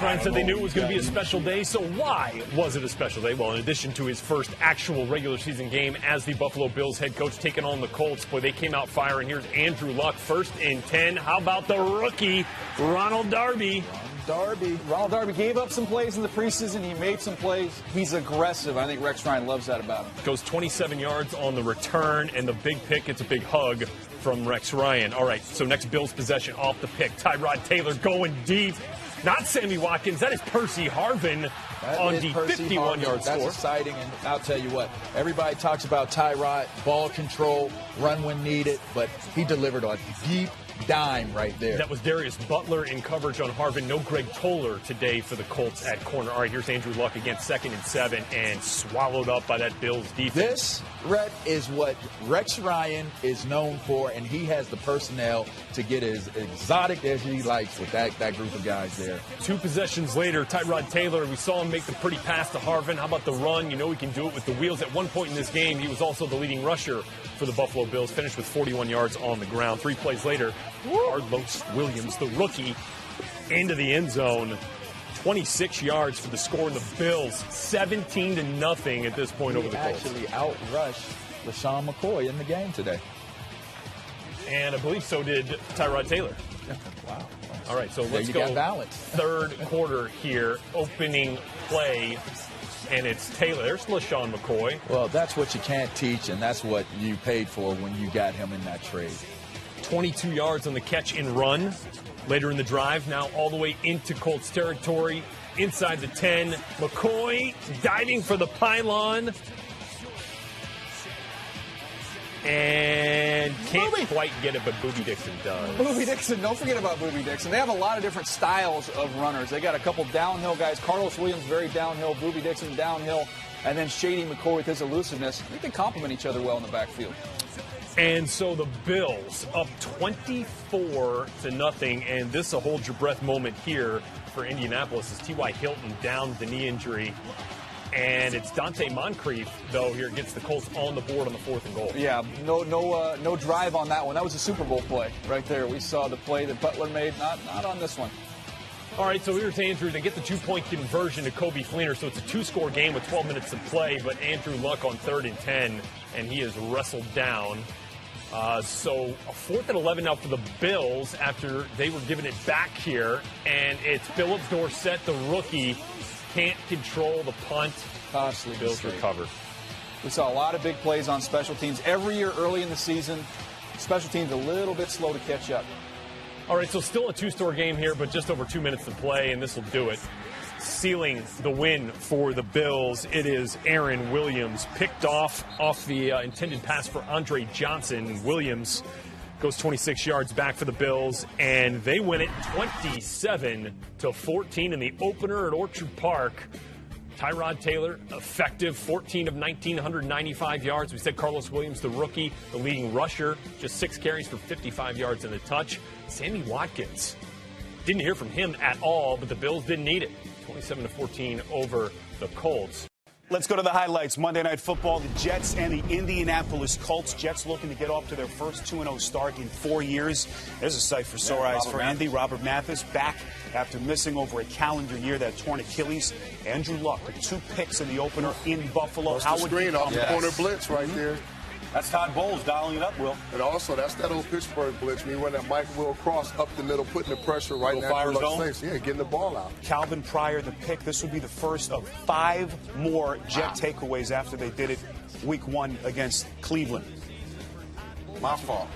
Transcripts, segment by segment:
Ryan said they knew it was going to be a special day, so why was it a special day? Well, in addition to his first actual regular season game as the Buffalo Bills head coach taking on the Colts, boy, they came out firing. Here's Andrew Luck, 1st and 10. How about the rookie, Ronald Darby? Ronald Darby gave up some plays in the preseason. He made some plays. He's aggressive. I think Rex Ryan loves that about him. Goes 27 yards on the return, and the big pick, it's a big hug from Rex Ryan. All right, so next Bills possession off the pick. Tyrod Taylor going deep. Not Sammy Watkins. That is Percy Harvin on the 51-yard score. That's exciting, and I'll tell you what, everybody talks about Tyrod, ball control, run when needed, but he delivered a deep dime right there. That was Darius Butler in coverage on Harvin. No Greg Toller today for the Colts at corner. All right, here's Andrew Luck again, 2nd and 7, and swallowed up by that Bills defense. This, Rhett, is what Rex Ryan is known for, and he has the personnel to get as exotic as he likes with that group of guys there. 2 possessions later, Tyrod Taylor, we saw him make the pretty pass to Harvin. How about the run? You know he can do it with the wheels. At one point in this game, he was also the leading rusher for the Buffalo Bills, finished with 41 yards on the ground. 3 plays later, Carlos Williams, the rookie, into the end zone. 26 yards for the score, and the Bills 17-0 at this point over the Colts. Actually outrushed LaShawn McCoy in the game today. And I believe so did Tyrod Taylor. Wow. All right, so let's go. Third quarter here, opening play, and it's Taylor. There's LaShawn McCoy. Well, that's what you can't teach, and that's what you paid for when you got him in that trade. 22 yards on the catch and run. Later in the drive, now all the way into Colts territory, inside the 10. McCoy diving for the pylon. And can't quite get it, but Boobie Dixon does. Boobie Dixon, don't forget about Boobie Dixon. They have a lot of different styles of runners. They got a couple downhill guys. Carlos Williams, very downhill. Boobie Dixon, downhill. And then Shady McCoy with his elusiveness. I think they complement each other well in the backfield. And so the Bills up 24-0, and this a hold your breath moment here for Indianapolis as T.Y. Hilton down with the knee injury. And it's Dante Moncrief, though, here gets the Colts on the board on the 4th and goal. Yeah, no drive on that one. That was a Super Bowl play right there. We saw the play that Butler made, not on this one. All right, so here's Andrew. They get the 2-point conversion to Kobe Fleener, so it's a 2-score game with 12 minutes to play, but Andrew Luck on 3rd and 10, and he is wrestled down. So a 4th and 11 now for the Bills after they were giving it back here, and it's Philip Dorsett, the rookie, can't control the punt. Costly. Bills recover. We saw a lot of big plays on special teams. Every year early in the season, special teams a little bit slow to catch up. All right, so still a 2-score game here, but just over 2 minutes to play, and this will do it. Sealing the win for the Bills, it is Aaron Williams, picked off the intended pass for Andre Johnson. Williams goes 26 yards back for the Bills, and they win it 27-14 in the opener at Orchard Park. Tyrod Taylor, effective, 14 of 19, 195 yards. We said Carlos Williams, the rookie, the leading rusher, just 6 carries for 55 yards and a touch. Sammy Watkins, didn't hear from him at all, but the Bills didn't need it. 27-14 over the Colts. Let's go to the highlights. Monday Night Football, the Jets and the Indianapolis Colts. Jets looking to get off to their first 2-0 start in 4 years. There's a sight for sore eyes for Andy. Robert Mathis back after missing over a calendar year, that torn Achilles. Andrew Luck with 2 picks in the opener in Buffalo. How would screen off the corner blitz right there. That's Todd Bowles dialing it up, Will. And also, that's that old Pittsburgh blitz. We run that Mike Will cross up the middle, putting the pressure right in Andrew Luck's face. Yeah, getting the ball out. Calvin Pryor, the pick. This will be the first of 5 more Jet takeaways after they did it week 1 against Cleveland. My fault.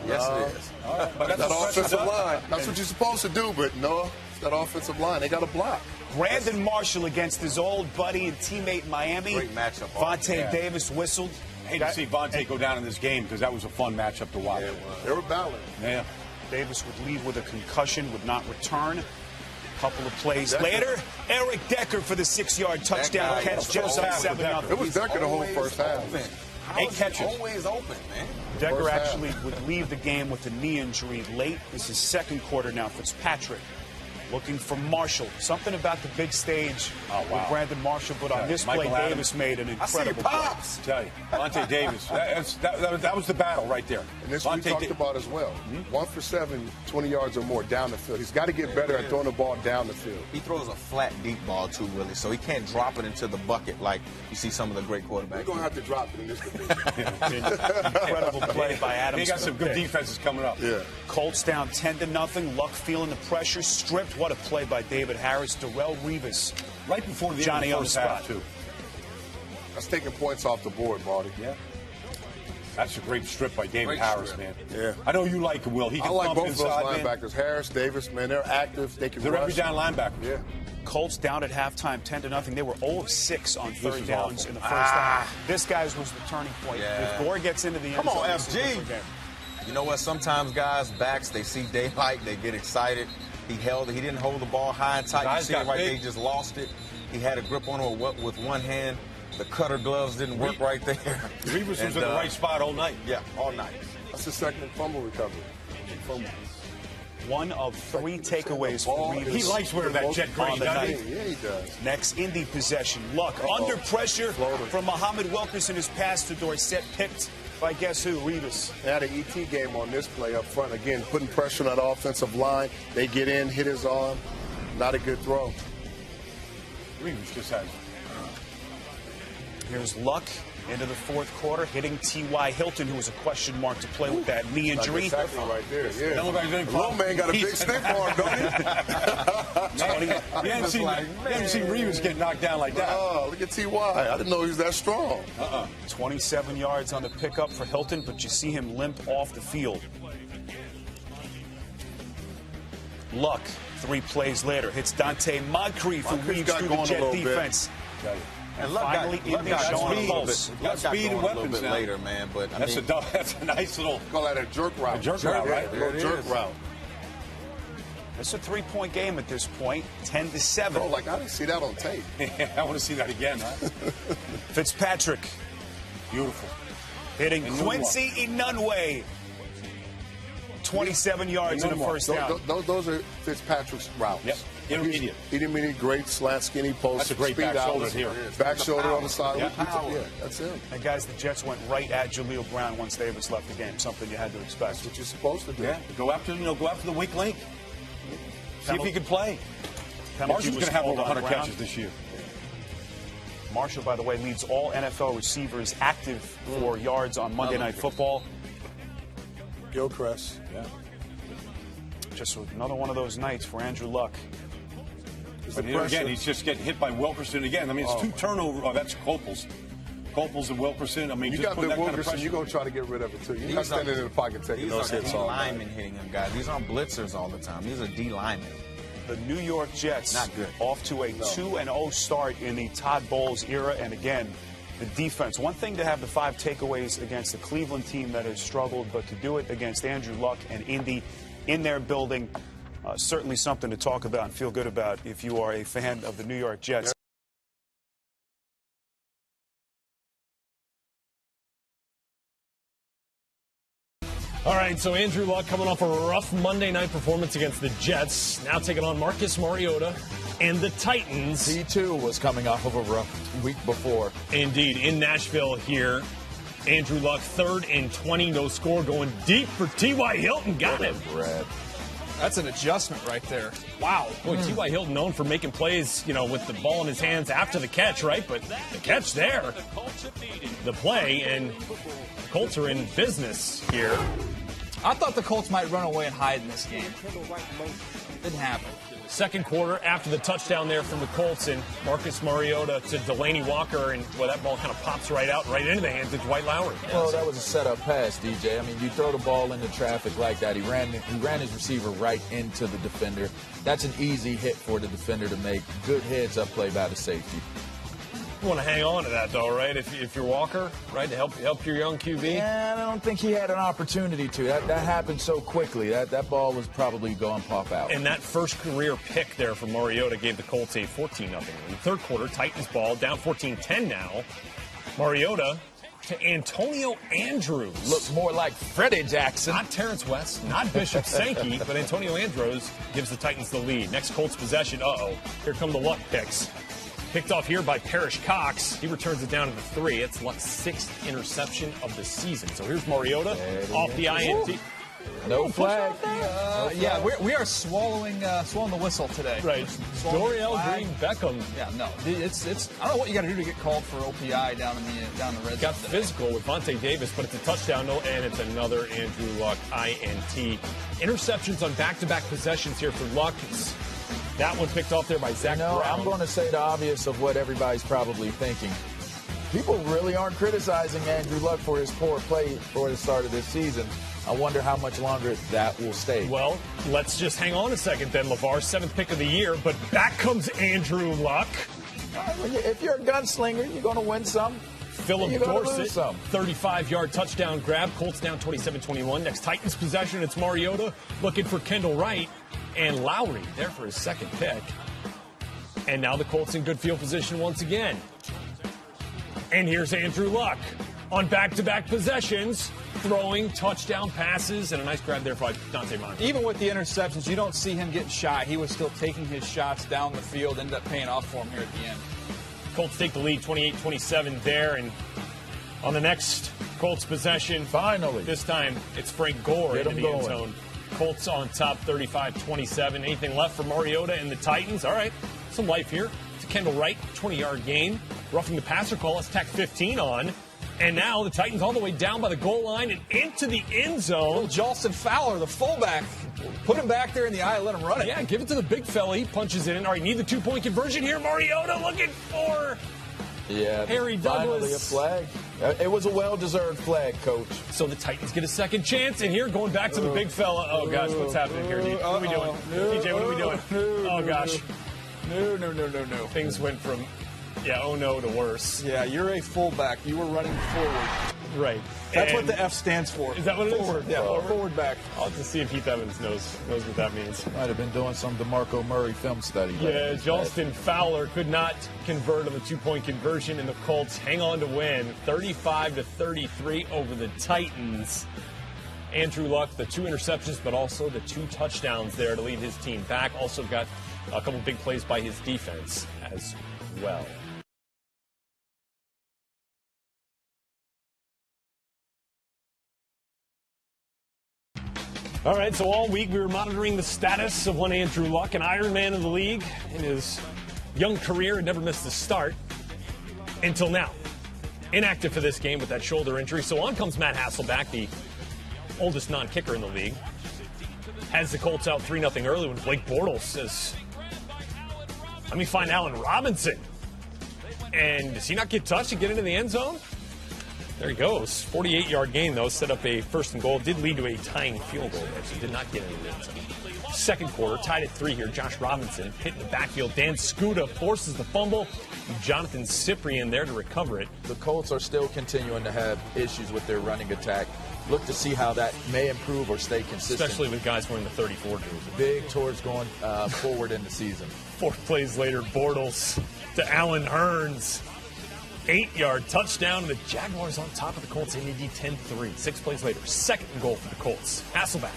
Yes, it is. But that's that offensive line. That's what you're supposed to do, but no, that offensive line, they got to block. Brandon Marshall against his old buddy and teammate in Miami. Great matchup. Vontae Davis whistled. I hate to see Vontae go down in this game because that was a fun matchup to watch. Yeah, they were battling. Yeah. Davis would leave with a concussion, would not return. A couple of plays later, Eric Decker for the 6-yard touchdown catch. Jets up 7-0. It was Decker the whole first half. 8 catches. Always open, man. Decker actually would leave the game with a knee injury late. This is second quarter now. Fitzpatrick looking for Marshall. Something about the big stage with Brandon Marshall, but on this play, Davis made an incredible play. Tell you, Vontae Davis, that was the battle right there. And this we talked about as well. 1 for 7, 20 yards or more down the field. He's got to get better at throwing the ball down the field. He throws a flat, deep ball too, Willie, so he can't drop it into the bucket like you see some of the great quarterbacks. We're going to have to drop it in this division. Incredible play by Adams. He got some good defenses coming up. Yeah. Colts down 10-0. Luck feeling the pressure, stripped. What a play by David Harris. Darrelle Revis Right before the Johnny end of on the the first half, spot. too. That's taking points off the board, Marty. Yeah. That's a great strip by David Harris, strip. man. Yeah. I know you like him, Will. He can I like thump both of those inside, man. linebackers. Harris, Davis, man, they're active. They can They're rush. every down linebackers. Yeah. Colts down at halftime, 10-0. They were 0 of 6 on third was downs awful. in the first half. This guy's was the turning point. Yeah. If Gore gets into the end Come on, zone, this is a FG. different game. You know what? Sometimes guys, backs, they see daylight, they get excited. He didn't hold the ball high and tight. You Guys see it got right big. there, he just lost it. He had a grip on it with one hand. The cutter gloves didn't work right there. Revis was in the right spot all night. Yeah, all night. That's the second fumble recovery. Fumble. 1 of 3 takeaways for Revis. He likes wearing that jet green, on the doesn't night. he? Yeah, he does. Next Indy possession. Luck under pressure from Muhammad Wilkerson. His pass to Dorsett picked by guess who? Revis. They had an ET game on this play up front. Again, putting pressure on that offensive line. They get in, hit his arm. Not a good throw. Revis just has. Here's Luck into the fourth quarter, hitting T.Y. Hilton, who was a question mark to play with that knee injury. Exactly right there. Yeah. That looked like any Little man got a big stiff arm, don't he? You haven't seen Revis get knocked down like that. Oh, look at T.Y. I didn't know he was that strong. 27 yards on the pickup for Hilton, but you see him limp off the field. Luck, 3 plays later, hits Dante Moncrief, who weaves got through going the a Jet little bit. defense. And Luck Finally, got Indy showing a pulse. Speed and a little weapons bit now. later, man. But That's a nice little. Call that a jerk route. A jerk route, right? A little jerk route. It's a 3-point game at this point, 10-7. Bro, like I didn't see that on tape. I want to see that again. Huh? Fitzpatrick Beautiful. hitting Inunwa. Quincy Inunwa. 27 yards in the Inunwa. first down. Those are Fitzpatrick's routes. Yep. Intermediate. Intermediate, great slant, skinny post. That's a great speed back shoulder outs. here. Back shoulder on the side. Yeah. Yeah, that's him. And guys, the Jets went right at Jaleel Brown once Davis left the game, something you had to expect. That's what you're supposed to do. Yeah. Go after the weak link. See if he can play. Penalty Marshall's was going to have called over on 100 Brown. catches this year. Marshall, by the way, leads all NFL receivers active for yards on Monday Night Football. Gilchrist. Yeah. Just another one of those nights for Andrew Luck. But here again, he's just getting hit by Wilkerson again. I mean, it's 2 turnovers. Oh, that's Copels. Copels and Wilkerson. I mean, You just got putting the that kind of Wilkerson, pressure. you're going to try to get rid of it, too. You're not standing in the pocket taking These those are hits D all night. linemen hitting him, guys. These aren't blitzers all the time. These are D linemen. The New York Jets Not good. off to a 2-0 start in the Todd Bowles era. And again, the defense. One thing to have the 5 takeaways against the Cleveland team that has struggled, but to do it against Andrew Luck and Indy in their building, certainly something to talk about and feel good about if you are a fan of the New York Jets. All right, so Andrew Luck coming off a rough Monday night performance against the Jets, now taking on Marcus Mariota and the Titans. He, too, was coming off of a rough week before. Indeed, in Nashville here. Andrew Luck, 3rd and 20, no score, going deep for T.Y. Hilton. Got him. Brad. That's an adjustment right there. Wow. Boy, T.Y. Hilton known for making plays, with the ball in his hands after the catch, right? But the catch there, the play, and the Colts are in business here. I thought the Colts might run away and hide in this game. Didn't happen. Second quarter, after the touchdown there from the Colts, and Marcus Mariota to Delaney Walker, and that ball kind of pops right out, right into the hands of Dwight Lowery. Well, that was a setup pass, DJ. I mean, you throw the ball into traffic like that. He ran his receiver right into the defender. That's an easy hit for the defender to make. Good heads-up play by the safety. You want to hang on to that, though, right? If you're Walker, right, to help your young QB. And I don't think he had an opportunity to. That happened so quickly. That ball was probably going to pop out. And that first career pick there for Mariota gave the Colts a 14-0 lead. Third quarter, Titans ball, down 14-10 now. Mariota to Antonio Andrews. Looks more like Freddie Jackson. Not Terrence West, not Bishop Sankey, but Antonio Andrews gives the Titans the lead. Next Colts possession. Uh-oh. Here come the Luck picks. Picked off here by Parrish Cox. He returns it down to the 3. It's Luck's 6th interception of the season. So here's Mariota off the INT. No flag. Yeah, we are swallowing the whistle today. Right. Dorial Green Beckham. Yeah, no. It's I don't know what you got to do to get called for OPI down in the red zone. Got physical with Vontae Davis, but it's a touchdown, and it's another Andrew Luck INT. Interceptions on back-to-back possessions here for Luck. That one picked off there by Zach Brown. I'm going to say the obvious of what everybody's probably thinking. People really aren't criticizing Andrew Luck for his poor play for the start of this season. I wonder how much longer that will stay. Well, let's just hang on a second then, LeVar. 7th pick of the year, but back comes Andrew Luck. If you're a gunslinger, you're going to win some. Philip Dorsett, 35-yard touchdown grab. Colts down 27-21. Next Titans possession, it's Mariota looking for Kendall Wright. And Lowry there for his 2nd pick. And now the Colts in good field position once again. And here's Andrew Luck on back-to-back possessions, throwing touchdown passes, and a nice grab there by Dante Moncrief. Even with the interceptions, you don't see him getting shy. He was still taking his shots down the field, ended up paying off for him here at the end. Colts take the lead 28-27 there, and on the next Colts possession, finally, this time it's Frank Gore into the end zone. Colts on top 35-27. Anything left for Mariota and the Titans? All right, some life here. It's a Kendall Wright 20-yard gain. Roughing the passer call. Let's tack 15 on. And now the Titans all the way down by the goal line and into the end zone. Jolston Fowler, the fullback, put him back there in the eye, let him run it. Yeah, give it to the big fella. He punches it in. All right, need the 2-point conversion here. Mariota looking for Harry Douglas. Finally a flag. It was a well-deserved flag, Coach. So the Titans get a second chance, and here, going back to the big fella. Oh, gosh, what's happening here? What are we doing? TJ, what are we doing? Oh, gosh. No. Things went from, oh no to worse. Yeah, you're a fullback. You were running forward. Right. That's what the F stands for. Is that what it is? Forward, yeah, forward back. I'll have to see if Heath Evans knows what that means. Might have been doing some DeMarco Murray film study. Yeah, Jolston Fowler could not convert on the 2-point conversion, and the Colts hang on to win 35-33 over the Titans. Andrew Luck, the 2 interceptions, but also the 2 touchdowns there to lead his team back. Also got a couple big plays by his defense as well. All right, so all week we were monitoring the status of one Andrew Luck, an Iron Man of the league. In his young career, had never missed a start until now. Inactive for this game with that shoulder injury. So on comes Matt Hasselbeck, the oldest non-kicker in the league. Has the Colts out 3-0 early when Blake Bortles says, let me find Allen Robinson. And does he not get touched and get into the end zone? There he goes. 48-yard gain, though. Set up a 1st and goal. Did lead to a tying field goal there, so did not get into the end zone. Second quarter, tied at 3 here. Josh Robinson hit in the backfield. Dan Skuta forces the fumble. Jonathan Cyprien there to recover it. The Colts are still continuing to have issues with their running attack. Look to see how that may improve or stay consistent. Especially with guys wearing the 34 jersey. Big towards going forward in the season. 4 plays later, Bortles to Allen Hurns. 8-yard touchdown. The Jaguars on top of the Colts. They need 10-3. 6 plays later, 2nd and goal for the Colts. Hasselbeck.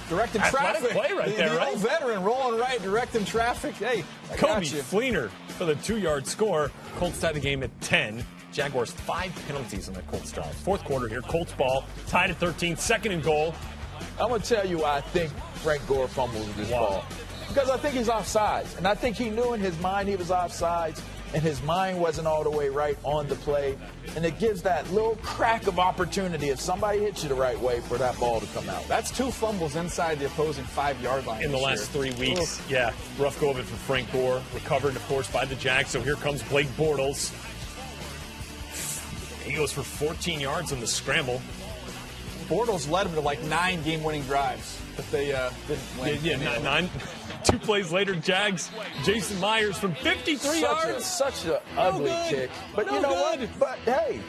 Directing traffic. Play right there, right? Old veteran rolling right, directing traffic. Hey, Kobe Fleener for the 2-yard score. Colts tie the game at 10. Jaguars 5 penalties on that Colts drive. 4th quarter here. Colts ball tied at 13. 2nd and goal. I'm going to tell you why I think Frank Gore fumbled this ball. Because I think he's offsides. And I think he knew in his mind he was offsides. And his mind wasn't all the way right on the play. And it gives that little crack of opportunity if somebody hits you the right way for that ball to come out. That's 2 fumbles inside the opposing 5-yard line. In the last 3 weeks. Oof. Yeah, rough go of it for Frank Gore. Recovered, of course, by the Jags. So here comes Blake Bortles. He goes for 14 yards on the scramble. Bortles led him to like 9 game-winning drives, but they didn't win. Yeah, 9. 2 plays later, Jags, Jason Myers from 53 yards. Such an ugly kick. But you know what? But hey,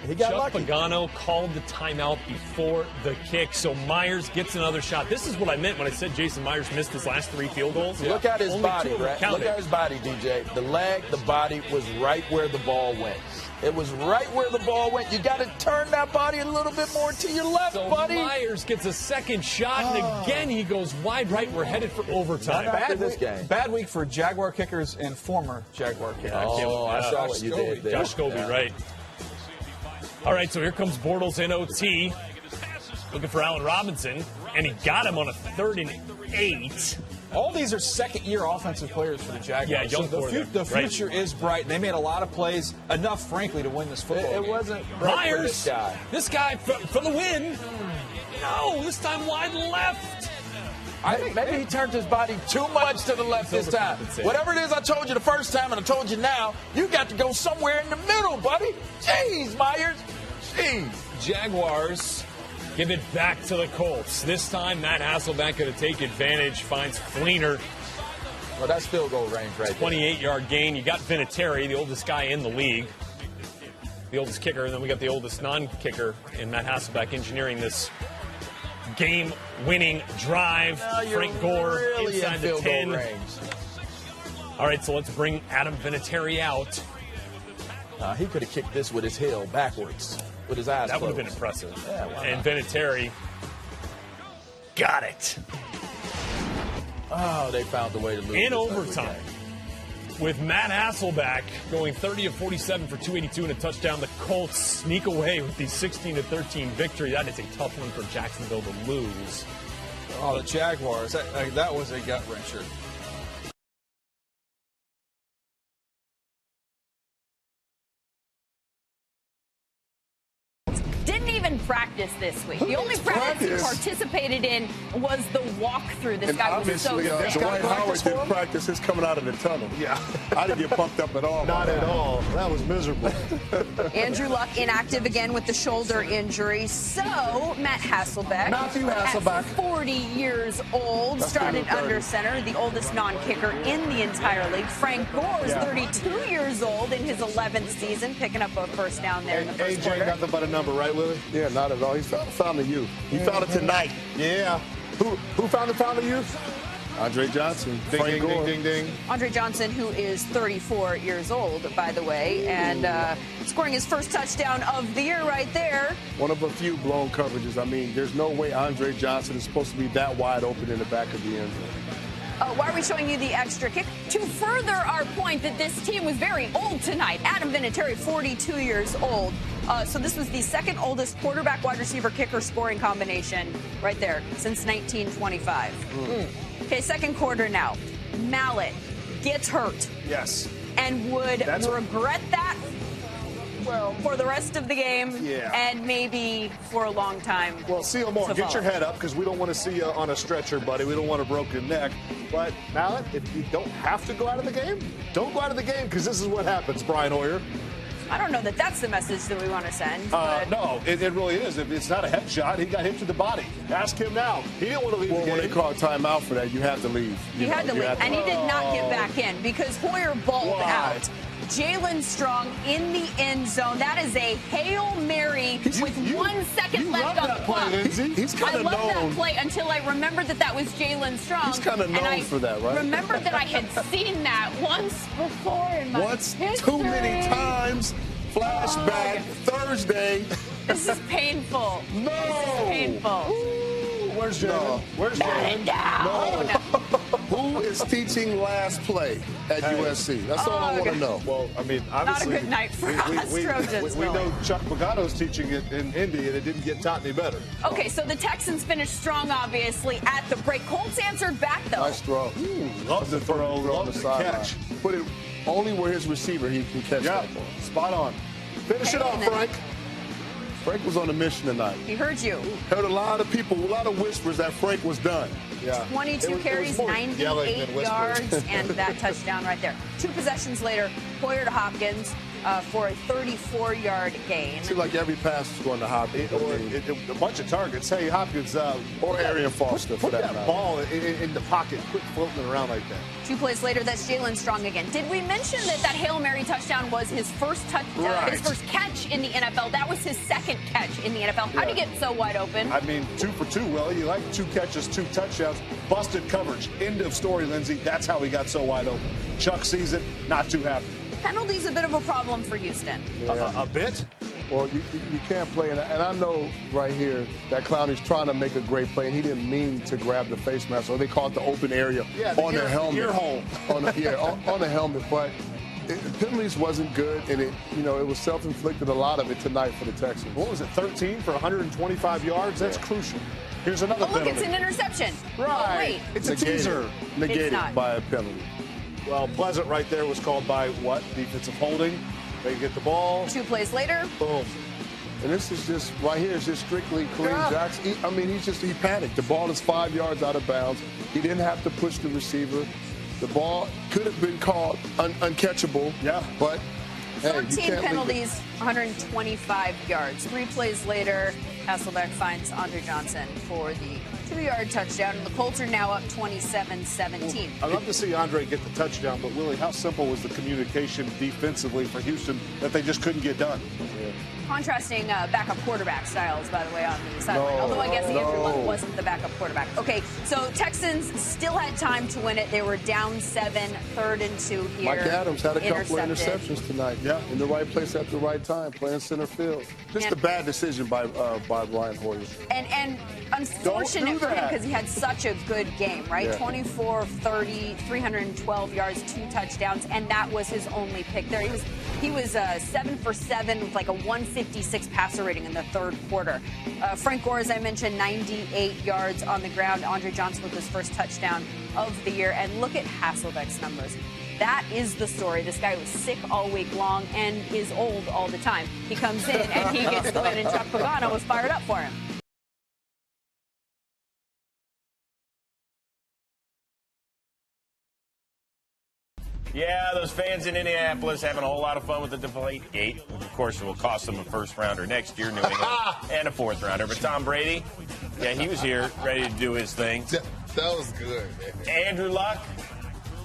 He got Chuck lucky. Pagano called the timeout before the kick, so Myers gets another shot. This is what I meant when I said Jason Myers missed his last 3 field goals. Look at his Only body, 2 of them right? counted. Look at his body, DJ. The leg, the body was right where the ball went. It was right where the ball went. You got to turn that body a little bit more to your left, So buddy. Myers gets a second shot, and again he goes wide right. We're headed for overtime. Bad week for Jaguar kickers and former Jaguar kickers. Oh, I saw what you did there. Josh Scobie, right. All right, so here comes Bortles in OT, looking for Allen Robinson, and he got him on a 3rd and 8. All these are second-year offensive players for the Jaguars. Yeah, young so for them, the right. future is bright. They made a lot of plays, enough, frankly, to win this football game. It wasn't right for Myers, this guy. for the win. No, this time wide left. Maybe he turned his body too much to the left this time. Whatever it is I told you the first time and I told you now, you got to go somewhere in the middle, buddy. Jeez, Myers. Jeez. Jaguars give it back to the Colts. This time, Matt Hasselbeck going to take advantage, finds Fleener. Well, that's field goal range right there. 28-yard gain. You got Vinatieri, the oldest guy in the league, the oldest kicker, and then we got the oldest non-kicker in Matt Hasselbeck engineering this game-winning drive. Frank Gore really inside in the field 10. goal range. All right, so let's bring Adam Vinatieri out. He could have kicked this with his heel backwards, with his eyes That would closed. have been impressive. Yeah, why and not? Vinatieri got it. Oh, they found a way to lose In this overtime, ugly game. with Matt Hasselbeck going 30 of 47 for 282 and a touchdown, the Colts sneak away with the 16-13 victory. That is a tough one for Jacksonville to lose. Oh, the Jaguars. That was a gut-wrencher. Didn't even practice this week. The only practice he participated in was the walkthrough. This guy was so Obviously, sick. Dwight Howard didn't practice his coming out of the tunnel. Yeah. I didn't get pumped up at all. Not at all. That was miserable. Andrew Luck inactive again with the shoulder injury. So Matt Hasselbeck, Matthew Hasselbeck. at 40 years old, started under center, the oldest non-kicker in the entire league. Frank Gore is 32 years old in his 11th season, picking up a first down there in the first AJ, quarter. nothing but a number, right, Willie? Yeah, not at all. He found the youth. He found it tonight. Yeah. Who found the youth? Andre Johnson. Ding, Frank ding, Gore. ding, ding, ding. Andre Johnson, who is 34 years old, by the way, and scoring his first touchdown of the year right there. One of a few blown coverages. I mean, there's no way Andre Johnson is supposed to be that wide open in the back of the end zone. Why are we showing you the extra kick? To further our point that this team was very old tonight. Adam Vinatieri, 42 years old. So this was the second oldest quarterback, wide receiver, kicker scoring combination right there since 1925. Okay, second quarter now. Mallet gets hurt Yes. and would regret that for the rest of the game and maybe for a long time. Well, seal more. to Get your follow. head up because we don't want to see you on a stretcher, buddy. We don't want a broken neck. But, Mallet, if you don't have to go out of the game, don't go out of the game because this is what happens, Brian Hoyer. I don't know that that's the message that we want to send. But No, it really is. If it's not a headshot, he got hit to the body. Ask him now. He didn't want to leave Well, the when game. they call timeout for that, you have to leave. He had to leave, and he did not get back in because Hoyer balled Why? out. Jalen Strong in the end zone. That is a Hail Mary with 1 second you left love on that the play, clock. Lindsay. He's I kind of love that known. play until I remembered that was Jalen Strong. He's kinda known and I for that, right? Remembered that I had seen that once before in my history. Too many times. Flashback. Thursday. This is painful. No. This is painful. Where's Jalen? No. Where's Jalen? No. Who is teaching last play at USC? That's all I want to know. Well, I mean, Not a obviously. good night for us Trojans. We Willie. know Chuck Pagano's teaching it in Indy, and it didn't get taught any better. Okay, so the Texans finished strong, obviously, at the break. Colts answered back, though. Nice throw. Love the throw, on love the the sideline. catch. Put it only where his receiver he can catch Yeah, that ball. spot on. Finish it Okay, off, and then- Frank. Frank was on a mission tonight. He heard you. Heard a lot of people, a lot of whispers that Frank was done. Yeah. 22 carries, more yelling 98 than whispers. yards, and that touchdown right there. 2 possessions later, Hoyer to Hopkins. for a 34-yard gain. Seems like every pass is going to Hopkins. Or a bunch of targets. Hey, Hopkins. Or Arian Foster, Put for that matter. ball in the pocket. Quit floating around like that. 2 plays later, that's Jalen Strong again. Did we mention that Hail Mary touchdown was his first touchdown, his first catch in the NFL? That was his second catch in the NFL. How'd he get so wide open? I mean, 2 for 2, Willie. You like 2 catches, 2 touchdowns. Busted coverage. End of story, Lindsay. That's how he got so wide open. Chuck sees it, not too happy. Penalties a bit of a problem for Houston. Yeah. A bit? Well, you can't play. And I know right here that Clowney's trying to make a great play, and he didn't mean to grab the face mask. So they call it the open area on the helmet. Ear hole. on the helmet. But penalties wasn't good, and it was self-inflicted, a lot of it tonight for the Texans. What was it, 13 for 125 yards? That's crucial. Here's another Oh, look, penalty. it's an interception. Right. Oh, wait. It's a teaser. Negated It's not. by a penalty. Well, Pleasant right there was called by what? Defensive holding. They get the ball. 2 plays later. Boom. And this is just, right here, is just strictly Kareem Yeah. Jackson. He panicked. The ball is 5 yards out of bounds. He didn't have to push the receiver. The ball could have been called uncatchable. Yeah. But, hey, you 13 can't leave it. penalties, 125 yards. 3 plays later, Hasselbeck finds Andre Johnson for the 2-yard touchdown. And the Colts are now up 27-17. I'd love to see Andre get the touchdown, but Willie, how simple was the communication defensively for Houston that they just couldn't get done? Contrasting backup quarterback styles, by the way, on the sideline. Although I guess Andrew Luck wasn't the backup quarterback. Okay, so Texans still had time to win it. They were down 7, 3rd and 2 here. Mike Adams had a couple of Intercepted. interceptions tonight. Yeah. In the right place at the right time, playing center field. Just a bad decision by Brian Hoyer. And unfortunate for him that. because he had such a good game, right? Yeah. 24 of 30, 312 yards, 2 touchdowns, and that was his only pick there. He was 7 for 7 with like a 156 passer rating in the 3rd quarter. Frank Gore, as I mentioned, 98 yards on the ground. Andre Johnson with his first touchdown of the year. And look at Hasselbeck's numbers. That is the story. This guy was sick all week long and is old all the time. He comes in and he gets the win, and Chuck Pagano was fired up for him. Yeah, those fans in Indianapolis having a whole lot of fun with the deflate gate, which of course will cost them a first rounder next year, New England, and a 4th rounder. But Tom Brady, yeah, he was here ready to do his thing. That was good, man. Andrew Luck,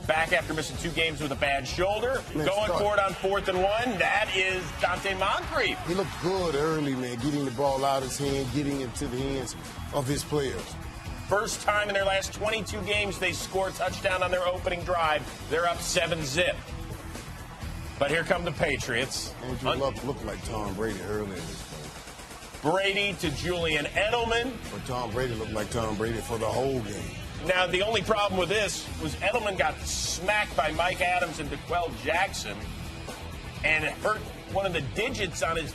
back after missing 2 games with a bad shoulder, going for it on 4th and 1. That is Dante Moncrief. He looked good early, man, getting the ball out of his hand, getting it to the hands of his players. First time in their last 22 games they score a touchdown on their opening drive. They're up 7-zip. But here come the Patriots. Andrew Luck looked like Tom Brady early in this game. Brady to Julian Edelman. But Tom Brady looked like Tom Brady for the whole game. Now, the only problem with this was Edelman got smacked by Mike Adams and DeQuell Jackson, and it hurt one of the digits on his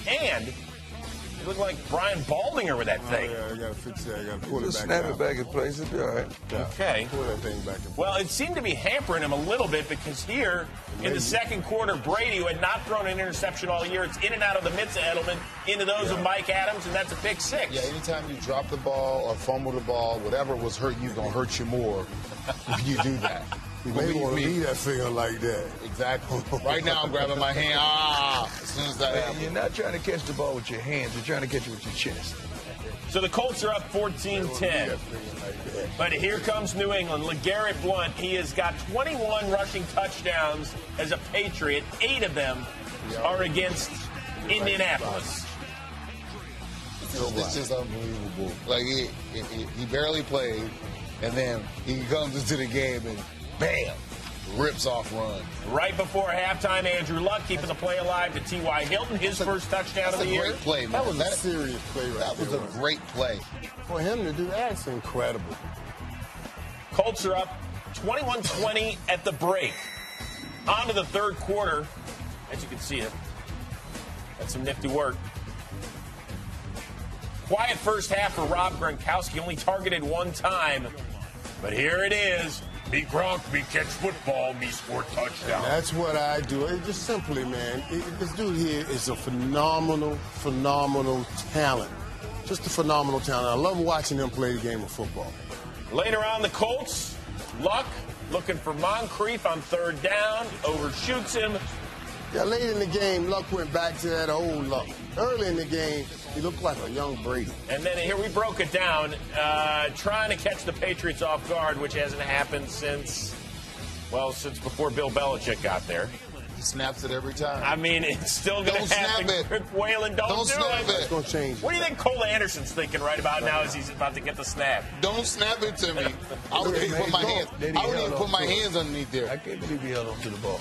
hand. He looked like Brian Baldinger with that thing. Oh, yeah, I got to fix that. I got to pull it Just back snap out. it back in place. It'll be all right. Yeah. Okay. Pull that thing back in place. Well, it seemed to be hampering him a little bit because here in the second quarter, Brady, who had not thrown an interception all year, it's in and out of the midst of Edelman into those of Mike Adams, and that's a pick 6. Yeah, anytime you drop the ball or fumble the ball, whatever was hurt you going to hurt you more if you do that. You may want to leave that finger like that. Exactly. Right now, I'm grabbing my hand. As soon as that happens. You're not trying to catch the ball with your hands. You're trying to catch it with your chest. So the Colts are up 14-10. But here comes New England. LeGarrette Blount, he has got 21 rushing touchdowns as a Patriot. 8 of them are against Indianapolis. It's just unbelievable. Like, he barely played, and then he comes into the game and, bam, rips off run. Right before halftime, Andrew Luck keeping the play alive to T.Y. Hilton, his first touchdown of the year. Great play, man. That was a serious play right That was there. a great play. For him to do that's incredible. Colts are up 21-20 at the break. On to the 3rd quarter. As you can see it. That's some nifty work. Quiet first half for Rob Gronkowski. Only targeted 1 time. But here it is. Me Gronk, me catch football, me score touchdown. That's what I do. It's just simply, man, this dude here is a phenomenal talent. Just a phenomenal talent. I love watching him play the game of football. Later on, the Colts, Luck looking for Moncrief on 3rd down, overshoots him. Yeah, late in the game, Luck went back to that old Luck. Early in the game, he looked like a young Brady. And then here we broke it down, trying to catch the Patriots off guard, which hasn't happened since before Bill Belichick got there. He snaps it every time. I mean, it's still going to happen. Griff Whalen, don't do snap it. It's going to change. What do you think Cole Anderson's thinking right about now as he's about to get the snap? Don't snap it to me. I wouldn't even put my hands. I wouldn't even put my hands underneath there. I can't believe he held on to the ball.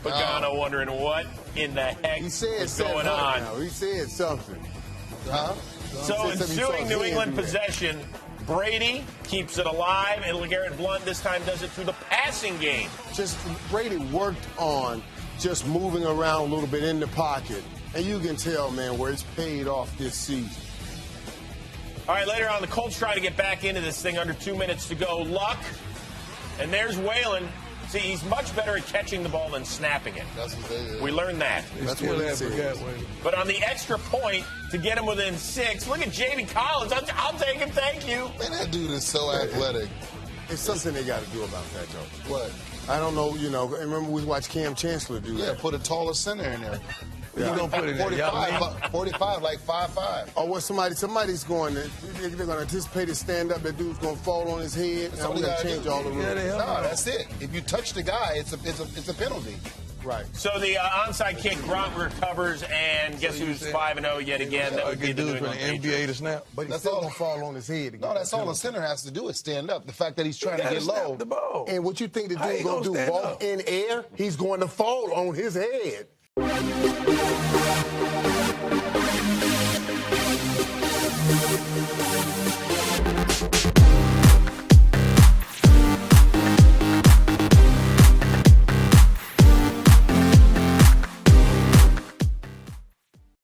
Pagano wondering what in the heck He said was going on. now. He said something. Huh? So ensuing New England possession, Brady keeps it alive, and LeGarrette Blount this time does it through the passing game. Just Brady worked on just moving around a little bit in the pocket, and you can tell, man, where it's paid off this season. All right, later on, the Colts try to get back into this thing under 2 minutes to go. Luck, and there's Whalen. See, he's much better at catching the ball than snapping it. That's what they did. We learned that. That's what it says. But on the extra point to get him within 6, look at Jamie Collins. I'll take him, thank you. Man, that dude is so athletic. It's something they got to do about that, Joe. What? I don't know, remember we watched Cam Chancellor do that. Yeah, put a taller center in there. You don't put it in there. 45, like 5'5". Or what somebody's going to, they're going to anticipate to stand up, that dude's going to fall on his head, and we're going to change all the rules. No, that's it. If you touch the guy, it's a penalty. Right. So the onside kick, Gronk recovers, and guess who's 5-0 yet again? That would be the New for the England NBA to snap. But he's still going to fall on his head. No, that's all the center has to do is stand up. The fact that he's trying to get low. The ball. And what you think the How dude's he going to gonna do, stand walk up? in air? He's going to fall on his head.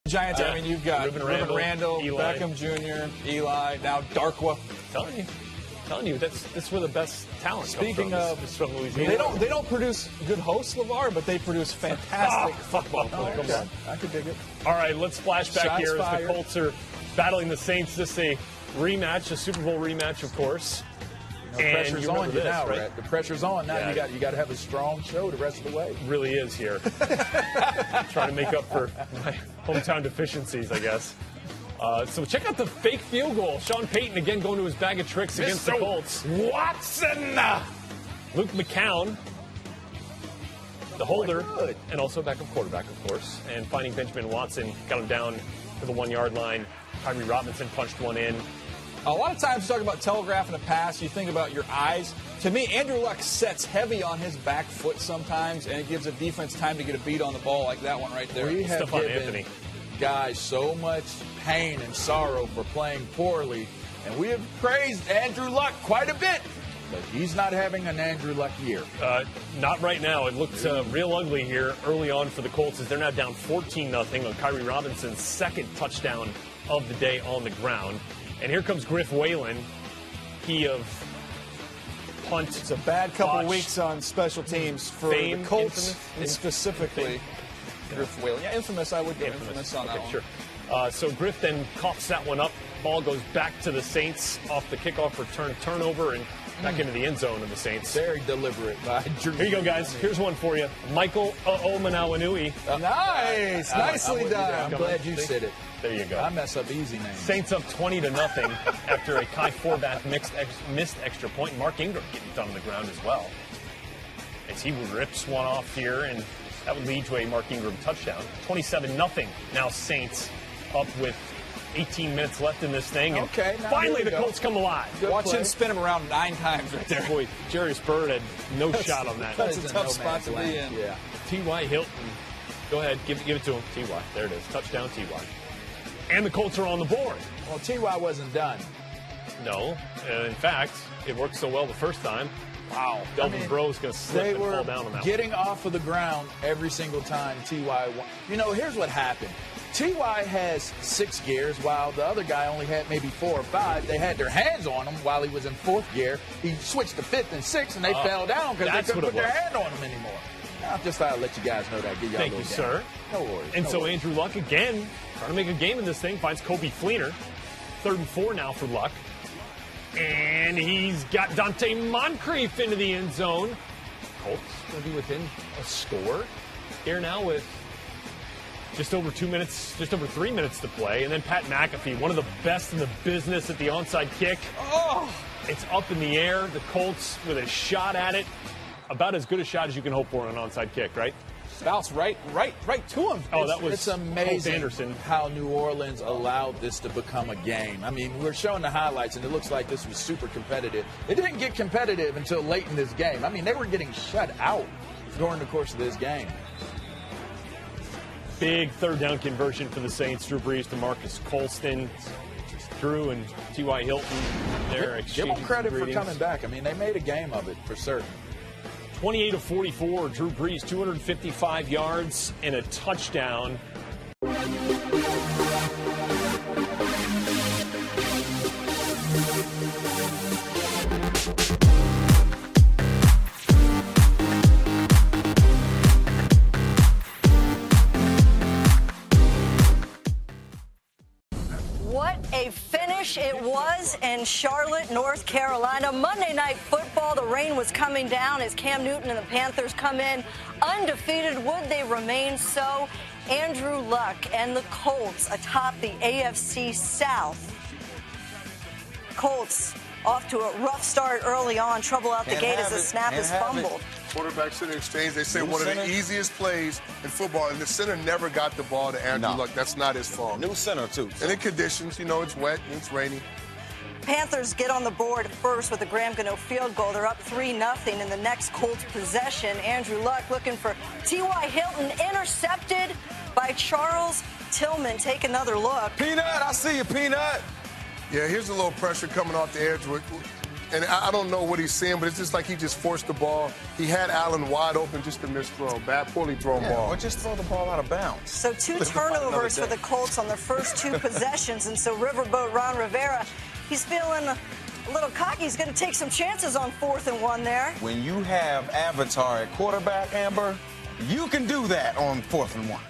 Giants, I mean, you've got Ruben Randall, Eli. Beckham Jr., Eli, now Darkwa. Telling you, that's where the best talent Speaking comes of, from. It's from Louisiana. they don't produce good hosts, LeVar, but they produce fantastic football players. okay. I could dig it. All right, let's splash back Shots here as fired. the Colts are battling the Saints. This is a rematch, a Super Bowl rematch, of course. The pressure's on you now, right? Rhett. The pressure's on now. Yeah. You got to have a strong show the rest of the way. It really is here. Trying to make up for my hometown deficiencies, I guess. So check out the fake field goal. Sean Payton again going to his bag of tricks against the Colts. Watson! Luke McCown, the holder, and also backup quarterback, of course. And finding Benjamin Watson, got him down to the 1 yard line. Tyree Robinson punched one in. A lot of times, talking about telegraphing a pass, you think about your eyes. To me, Andrew Luck sets heavy on his back foot sometimes, and it gives a defense time to get a beat on the ball like that one right there. We have given Anthony. guys so much pain and sorrow for playing poorly, and we have praised Andrew Luck quite a bit, but he's not having an Andrew Luck year. Not right now. It looked real ugly here early on for the Colts as they're now down 14-0 on Kyrie Robinson's second touchdown of the day on the ground. And here comes Griff Whalen. He of punt. It's a bad couple botch, weeks on special teams for fame, the Colts, infamous, and specifically Griff Whalen. Yeah, infamous. I would go infamous on that Okay, one. sure. So Griff then coughs that one up. Ball goes back to the Saints off the kickoff return turnover and back into the end zone of the Saints. Very deliberate by Drew. Here you go, guys. Here's one for you. Michael Omanawanui. Nice. Nicely done. I'm Come glad on. you said it. There you go. I mess up easy names. Saints up 20-0 after a Kai Forbath missed extra point. Mark Ingram getting done on the ground as well. As he rips one off here, and that would lead to a Mark Ingram touchdown. 27-0. Now Saints up with 18 minutes left in this thing. And Okay, now finally here we the go. Colts come alive. Watch him spin him around 9 times right there. Boy, Jarius Byrd had no shot on that. That's a That is tough no spot man's to be land. in. Yeah. T.Y. Hilton. Go ahead, give it to him. T.Y. There it is. Touchdown, T.Y. And the Colts are on the board. Well, T.Y. wasn't done. No. In fact, it worked so well the first time. Wow. Delvin Breaux's going to slip They and were fall down on that getting off of the ground every single time T.Y. won. You know, here's what happened. T.Y. has 6 gears, while the other guy only had maybe 4 or 5. They had their hands on him while he was in 4th gear. He switched to 5th and 6th, and they fell down because they that's couldn't what put it their was. hand on him anymore. I just thought I'd let you guys know that. Give y'all Thank a you, little sir. down. No worries. And no so worries. Andrew Luck again trying to make a game in this thing. Finds Kobe Fleener. 3rd and 4 now for Luck. And he's got Dante Moncrief into the end zone. Colts going to be within a score here now with just over 2 minutes, just over 3 minutes to play. And then Pat McAfee, one of the best in the business at the onside kick. Oh, it's up in the air. The Colts with a shot at it. About as good a shot as you can hope for on an onside kick, right? Bounce right to him. Oh, that was it's amazing Anderson. How New Orleans allowed this to become a game. I mean, we're showing the highlights, and it looks like this was super competitive. It didn't get competitive until late in this game. I mean, they were getting shut out during the course of this game. Big third down conversion for the Saints. Drew Brees to Marcus Colston. Drew and T.Y. Hilton there. Give them credit for coming back. I mean, they made a game of it for certain. 28 of 44. Drew Brees, 255 yards and a touchdown. What a finish it was in Charlotte, North Carolina. Monday Night Football, the rain was coming down as Cam Newton and the Panthers come in undefeated. Would they remain so? Andrew Luck and the Colts atop the AFC South. Colts off to a rough start early on. Trouble out the gate as the snap is fumbled. Quarterback center exchange, they say one of the easiest plays in football, and the center never got the ball to Andrew Luck. That's not his fault. New center, too. And in conditions, you know, it's wet and it's rainy. Panthers get on the board first with a Graham Gano field goal. They're up 3-0 in the next Colts possession. Andrew Luck looking for T.Y. Hilton, intercepted by Charles Tillman. Take another look. Peanut, I see you, Peanut. Yeah, here's a little pressure coming off the edge. And I don't know what he's seeing, but it's just like he just forced the ball. He had Allen wide open, just a missed throw. Bad, poorly thrown ball. Or just throw the ball out of bounds. So 2 turnovers for the Colts on their first 2 possessions. And so Riverboat Ron Rivera, he's feeling a little cocky. He's going to take some chances on 4th and 1 there. When you have Avatar at quarterback, Amber, you can do that on 4th and 1.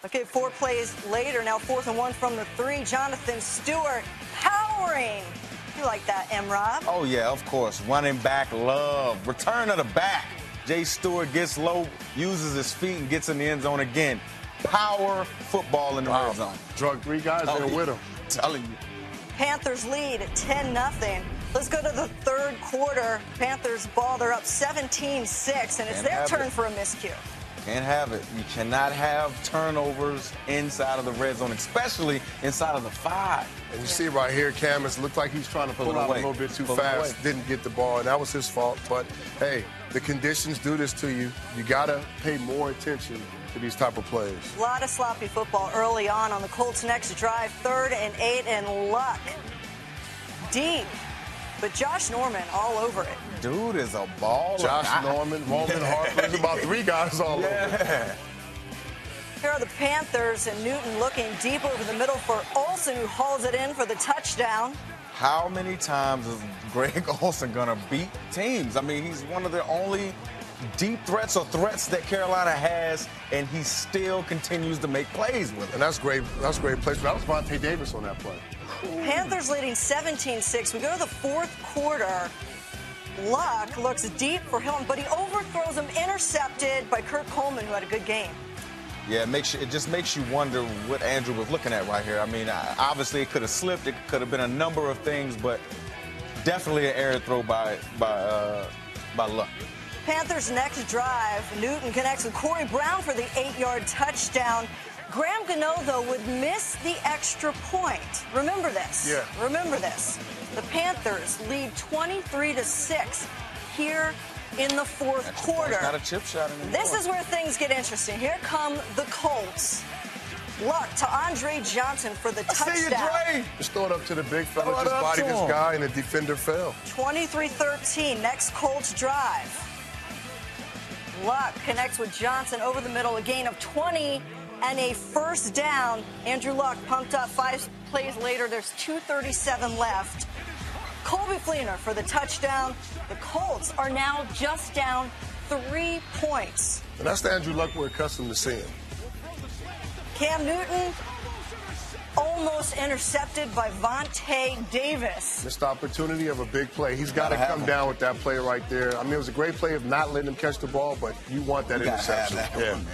Okay, 4 plays later, now 4th and 1 from the 3. Jonathan Stewart powering. You like that, M-Rob? Oh, yeah, of course. Running back love. Return of the back. Jay Stewart gets low, uses his feet, and gets in the end zone again. Power football in the red zone. Drug 3 guys there with him. Telling you. Panthers lead 10-0. Let's go to the third quarter. Panthers ball, they're up 17-6, and it's their turn for a miscue. Can't have it. You cannot have turnovers inside of the red zone, especially inside of the 5. And you see right here, Cam, it looked like he's trying to pull out a little bit too fast. Didn't get the ball, and that was his fault. But, hey, the conditions do this to you. You got to pay more attention to these type of plays. A lot of sloppy football early on the Colts' next drive. 3rd and 8, and Luck deep. But Josh Norman all over it. Dude is a baller. Josh Norman, Roman Harper. There's about 3 guys all over. Here are the Panthers, and Newton looking deep over the middle for Olsen, who hauls it in for the touchdown. How many times is Greg Olsen going to beat teams? I mean, he's one of the only deep threats or threats that Carolina has, and he still continues to make plays with it. And that's great. That's great place. That was Vontae Davis on that play. Panthers leading 17-6. We go to the 4th quarter. Luck looks deep for Hilton, but he overthrows him, intercepted by Kurt Coleman, who had a good game. Yeah, it just makes you wonder what Andrew was looking at right here. I mean, obviously it could have slipped. It could have been a number of things, but definitely an error throw by Luck. Panthers' next drive, Newton connects with Corey Brown for the 8-yard touchdown. Graham Gano, though, would miss the extra point. Remember this. Yeah. Remember this. The Panthers lead 23-6 here in the 4th quarter. Not a chip shot anymore. This is where things get interesting. Here come the Colts. Luck to Andre Johnson for the touchdown. See you, Dre. Just throw it up to the big fella. Just body this guy, and the defender fell. 23-13. Next Colts drive. Luck connects with Johnson over the middle. A gain of 20 and a first down. Andrew Luck pumped up 5 plays later. There's 2:37 left. Colby Fleener for the touchdown. The Colts are now just down 3 points. And that's the Andrew Luck we're accustomed to seeing. Cam Newton almost intercepted by Vontae Davis. Missed opportunity of a big play. He's got to come down with that play right there. I mean, it was a great play of not letting him catch the ball, but you want that interception.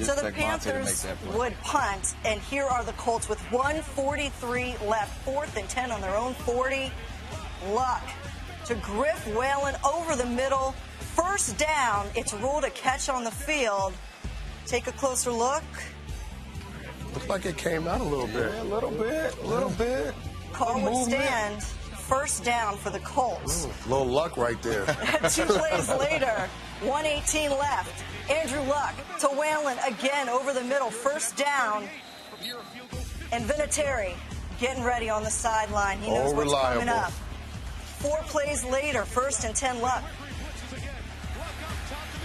So the Panthers would punt, and here are the Colts with 1:43 left. 4th and 10 on their own 40. Luck to Griff Whalen over the middle. First down. It's ruled a catch on the field. Take a closer look. Looks like it came out a little bit. Yeah, a little bit. Call would stand. First down for the Colts. A little luck right there. 2 plays later, 1:18 left. Andrew Luck to Whalen again over the middle. First down. And Vinatieri getting ready on the sideline. He knows what's coming up. 4 plays later, 1st and 10 Luck.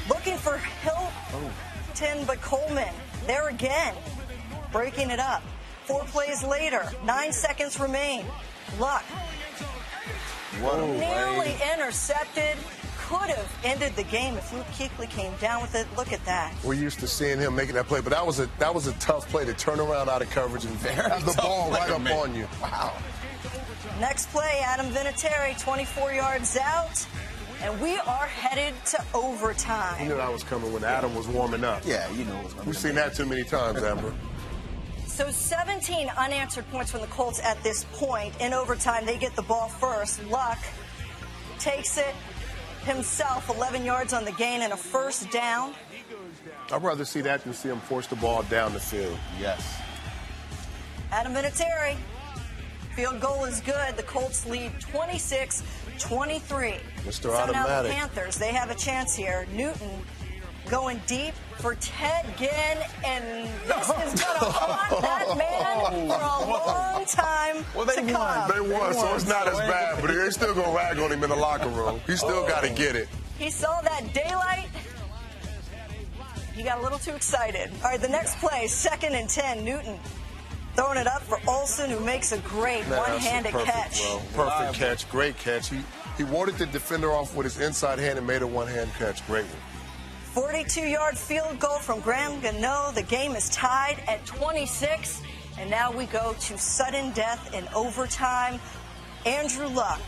Looking for Hilton, but Coleman there again, breaking it up. 4 plays later, 9 seconds remain. Luck. Nearly intercepted. Could have ended the game if Luke Kuechly came down with it. Look at that. We're used to seeing him making that play, but that was a tough play to turn around out of coverage and have the ball right up on you. Wow. Next play, Adam Vinatieri, 24 yards out, and we are headed to overtime. You knew that was coming when Adam was warming up. Yeah, you know it was coming. We've seen that too many times, Amber. So 17 unanswered points from the Colts at this point. In overtime, they get the ball first. Luck takes it himself, 11 yards on the gain and a first down. I'd rather see that than see him force the ball down the field. Yes. Adam Vinatieri. Field goal is good. The Colts lead 26-23. Mr. So now the Automatic. Panthers, they have a chance here. Newton going deep for Ted Ginn, and this is going to haunt that man for a long time to come. They won, so it's not as bad, but they're still going to rag on him in the locker room. He still got to get it. He saw that daylight. He got a little too excited. All right, the next play, 2nd and 10, Newton. Throwing it up for Olsen, who makes a great one-handed catch. Perfect catch. Great catch. He warded the defender off with his inside hand and made a one-hand catch. Great one. 42-yard field goal from Graham Gano. The game is tied at 26. And now we go to sudden death in overtime. Andrew Luck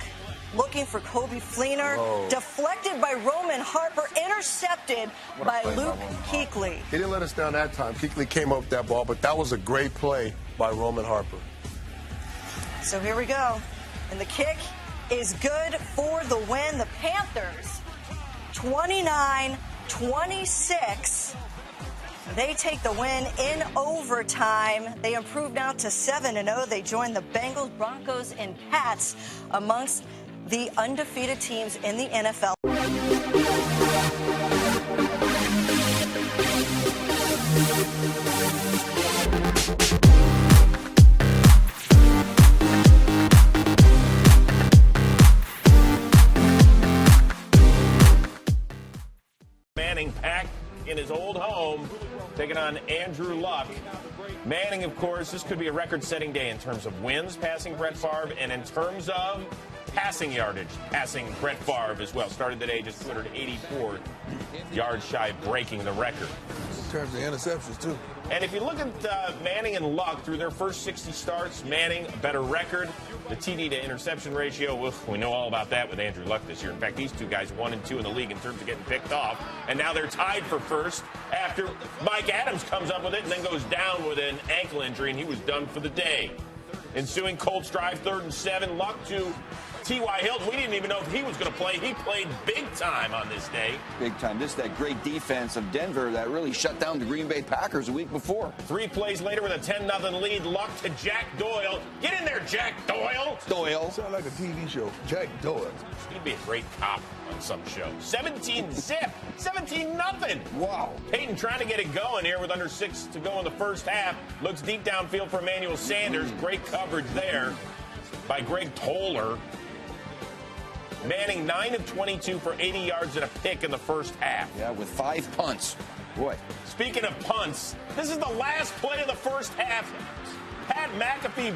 looking for Kobe Fleener. Deflected by Roman Harper. Intercepted by Luke Kuechly. He didn't let us down that time. Kuechly came up with that ball, but that was a great play by Roman Harper. So here we go. And the kick is good for the win. The Panthers, 29-26. They take the win in overtime. They improve now to 7-0. They join the Bengals, Broncos, and Pats amongst the undefeated teams in the NFL. Manning back in his old home, taking on Andrew Luck. Manning, of course, this could be a record-setting day in terms of wins, passing Brett Favre, and in terms of passing yardage, passing Brett Favre as well. Started the day just 284 yards shy of breaking the record. In terms of interceptions, too. And if you look at Manning and Luck through their first 60 starts, Manning, a better record. The TD to interception ratio, we know all about that with Andrew Luck this year. In fact, these two guys 1 and 2 in the league in terms of getting picked off. And now they're tied for first after Mike Adams comes up with it and then goes down with an ankle injury, and he was done for the day. Ensuing Colts drive, 3rd and 7. Luck to T.Y. Hilton. We didn't even know if he was going to play. He played big time on this day. Big time. This is that great defense of Denver that really shut down the Green Bay Packers a week before. 3 plays later with a 10-0 lead. Luck to Jack Doyle. Get in there, Jack Doyle. Doyle. Sounds like a TV show. Jack Doyle. He'd be a great cop on some show. 17-zip. 17-0. Wow. Peyton trying to get it going here with under 6 to go in the first half. Looks deep downfield for Emmanuel Sanders. Great coverage there by Greg Toller. Manning 9 of 22 for 80 yards and a pick in the first half. Yeah, with 5 punts. Boy. Speaking of punts, this is the last play of the first half. Pat McAfee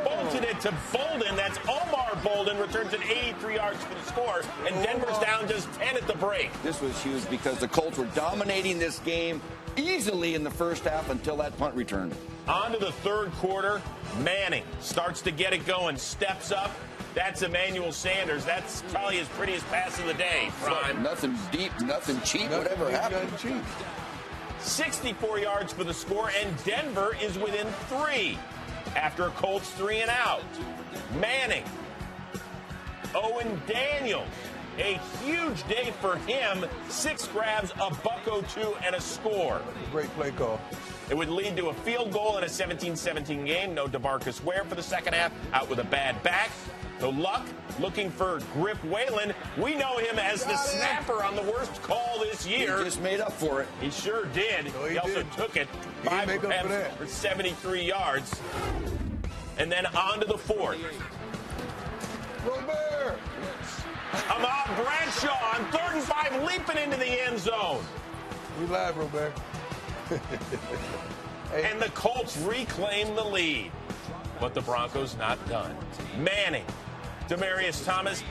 bolted it to Bolden. That's Omar Bolden, returns it 83 yards for the score, and Denver's down just 10 at the break. This was huge because the Colts were dominating this game. easily in the first half until that punt return. On to the third quarter. Manning starts to get it going, steps up. That's Emmanuel Sanders. That's probably his prettiest pass of the day. Prime. Nothing deep, nothing cheap, whatever happened. 64 yards for the score, and Denver is within 3 after a Colts 3-and-out. Manning. Owen Daniels. A huge day for him. 6 grabs, a $102, and a score. Great play call. It would lead to a field goal in a 17-17 game. No DeMarcus Ware for the second half, out with a bad back. So Luck looking for Griff Whalen. We know him as the snapper on the worst call this year. He just made up for it. He sure did. He also took it 5 attempts for 73 yards. And then on to the fourth. Robert! Ahmad Bradshaw on 3rd and 5, leaping into the end zone. We live, Robert. And the Colts reclaim the lead. But the Broncos not done. Manning, Demaryius Thomas,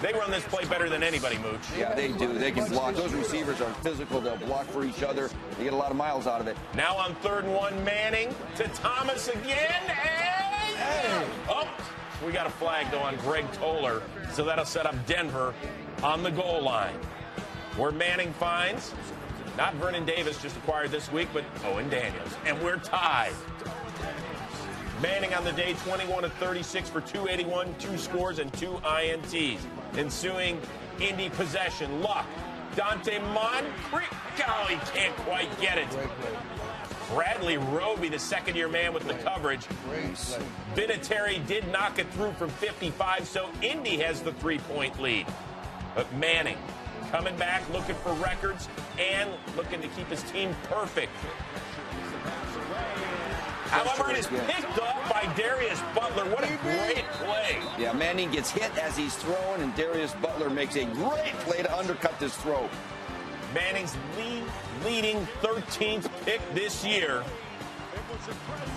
they run this play better than anybody, Mooch. Yeah, they do. They can block. Those receivers are physical. They'll block for each other. They get a lot of miles out of it. Now on 3rd and 1, Manning to Thomas again. And oh, we got a flag, though, on Greg Toller. So that'll set up Denver on the goal line. Where Manning finds, not Vernon Davis, just acquired this week, but Owen Daniels. And we're tied. Manning on the day, 21 of 36 for 281, 2 scores and 2 INTs. Ensuing Indy possession. Luck. Dante Moncrief. Oh, he can't quite get it. Bradley Roby, the second-year man with the coverage. Vinatieri did knock it through from 55, so Indy has the 3-point lead. But Manning coming back, looking for records, and looking to keep his team perfect. However, it is picked up by Darius Butler. What a great play. Yeah, Manning gets hit as he's throwing, and Darius Butler makes a great play to undercut this throw. Manning's leading 13th pick this year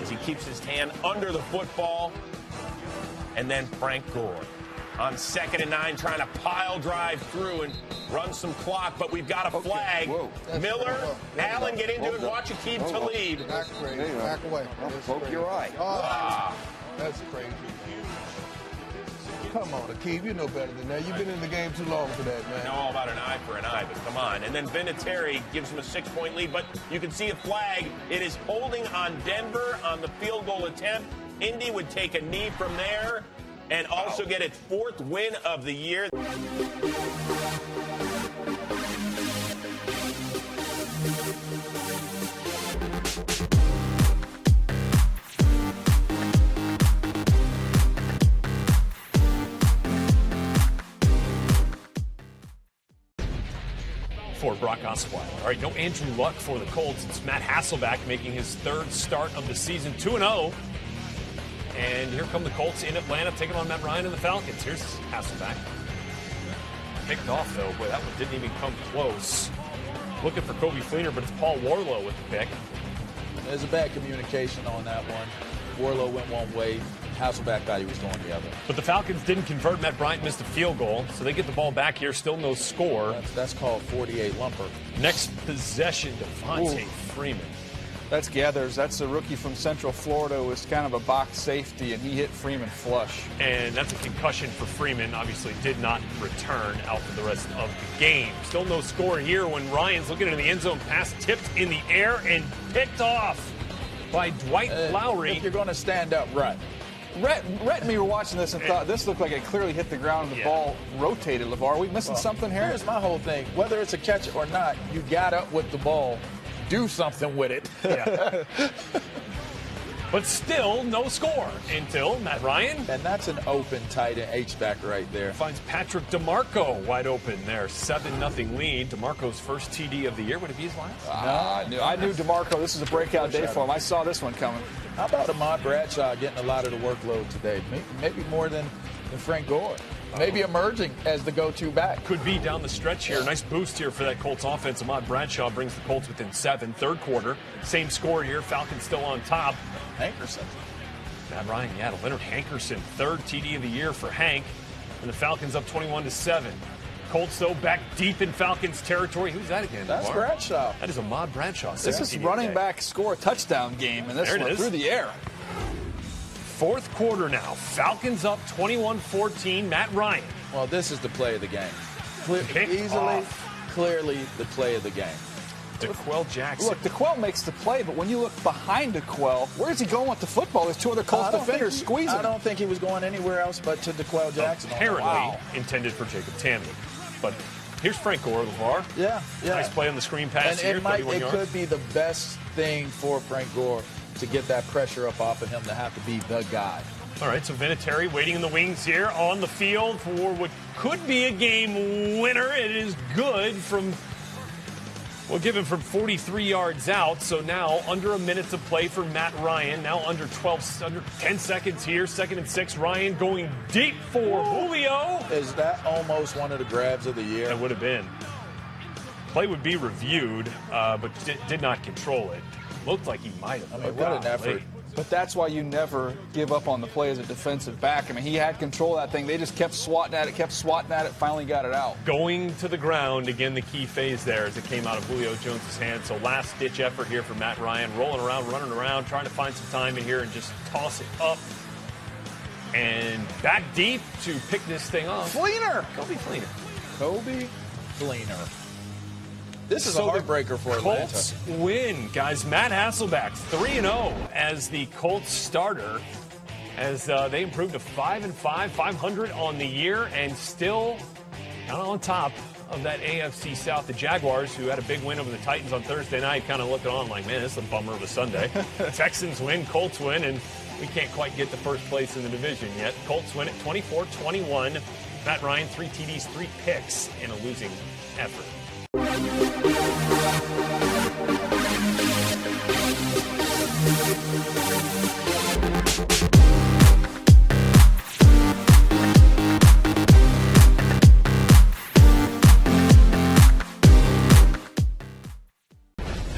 as he keeps his hand under the football. And then Frank Gore on 2nd and 9 trying to pile drive through and run some clock, but we've got a flag. Miller, Allen get into it. Watch Aqib Talib. Back away. Poke your eye. That's crazy. Come on, Aqib, you know better than that. You've been in the game too long for that, man. I know all about an eye for an eye, but come on. And then Vinatieri gives him a 6-point lead, but you can see a flag. It is holding on Denver on the field goal attempt. Indy would take a knee from there and also get its 4th win of the year. For Brock Osweiler. All right, no Andrew Luck for the Colts. It's Matt Hasselbeck making his 3rd start of the season, 2-0. And here come the Colts in Atlanta, taking on Matt Ryan and the Falcons. Here's Hasselbeck. Picked off, though. Boy, that one didn't even come close. Looking for Kobe Fleener, but it's Paul Warlow with the pick. There's a bad communication on that one. Warlow went one way. Hasselbeck thought he was going the other. But the Falcons didn't convert. Matt Bryant missed a field goal, so they get the ball back here. Still no score. That's called 48 lumper. Next possession, Devontae Freeman. That's Gathers. That's a rookie from Central Florida who was kind of a box safety, and he hit Freeman flush. And that's a concussion for Freeman. Obviously did not return out for the rest of the game. Still no score here when Ryan's looking in the end zone. Pass tipped in the air and picked off by Dwight Lowry. If you're going to stand up, right. Rhett and me were watching this and thought this looked like it clearly hit the ground and the ball rotated. LeVar, are we missing something here? Here's my whole thing. Whether it's a catch or not, you got up with the ball. Do something with it. Yeah. But still no score until Matt Ryan. And that's an open tight end H-back right there. Finds Patrick DeMarco wide open there. 7-0 lead. DeMarco's first TD of the year. Would it be his last? I knew DeMarco. This is a breakout day for him. I saw this one coming. How about Ahmad Bradshaw getting a lot of the workload today? Maybe more than Frank Gore. Maybe emerging as the go-to back. Could be down the stretch here. Nice boost here for that Colts offense. Ahmad Bradshaw brings the Colts within 7. 3rd quarter. Same score here. Falcons still on top. Hankerson. Matt Ryan, to Leonard Hankerson. 3rd TD of the year for Hank. And the Falcons up 21-7. Colts, though, back deep in Falcons territory. Who's that again? That's Lamar? Bradshaw. That is Ahmad Bradshaw. This is running back score a touchdown game, and this one through the air. Fourth quarter now. Falcons up 21-14. Matt Ryan. Well, this is the play of the game. Clearly the play of the game. DeQuell Jackson. Look, DeQuell makes the play, but when you look behind DeQuell, where's he going with the football? There's two other Colts defenders squeezing. I don't think he was going anywhere else but to DeQuell Jackson. Apparently intended for Jacob Tammany. But here's Frank Gore, LeVar. Yeah. Nice play on the screen pass here, 31 yards. It could be the best thing for Frank Gore to get that pressure up off of him to have to be the guy. All right, so Vinatieri waiting in the wings here on the field for what could be a game winner. It is good from, we'll give him from 43 yards out. So now under a minute to play for Matt Ryan. Now under 10 seconds here, 2nd and 6. Ryan going deep for Julio. Is that almost one of the grabs of the year? It would have been. Play would be reviewed, but did not control it. Looked like he might have. I mean, what an effort. But that's why you never give up on the play as a defensive back. I mean, he had control of that thing. They just kept swatting at it, finally got it out. Going to the ground, again, the key phase there as it came out of Julio Jones' hand. So last-ditch effort here for Matt Ryan, rolling around, running around, trying to find some time in here and just toss it up. And back deep to pick this thing off. Fleener! Kobe Fleener. This is a heartbreaker for Atlanta. Colts win, guys. Matt Hasselbeck, 3-0 as the Colts starter, as they improved to 5-5, 500 on the year, and still not on top of that AFC South. The Jaguars, who had a big win over the Titans on Thursday night, kind of looking on like, man, this is a bummer of a Sunday. Texans win, Colts win, and we can't quite get to first place in the division yet. Colts win at 24-21. Matt Ryan, 3 TDs, 3 picks in a losing effort.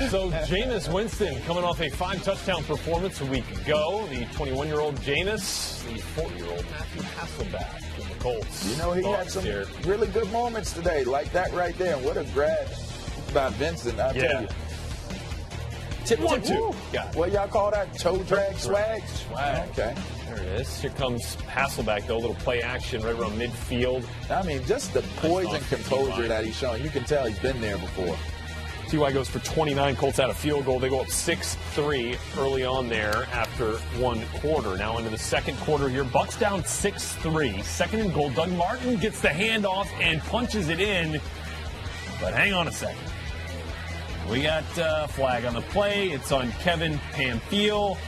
So Jameis Winston coming off a 5-touchdown performance a week ago. The 21-year-old Jameis, the 40-year-old Matthew Hasselbeck from the Colts. You know, he had some really good moments today, like that right there. What a grab by Vincent, I'll tell you. Tip 1-2. What y'all call that? Toe drag swag? Okay. There it is. Here comes Hasselbeck, though. A little play action right around midfield. I mean, just the poise and composure that he's showing. You can tell he's been there before. TY goes for 29. Colts out a field goal. They go up 6-3 early on there after one quarter. Now into the second quarter here. Bucks down 6-3. 2nd and goal. Doug Martin gets the handoff and punches it in. But hang on a second. We got flag on the play. It's on Kevin Pamphile.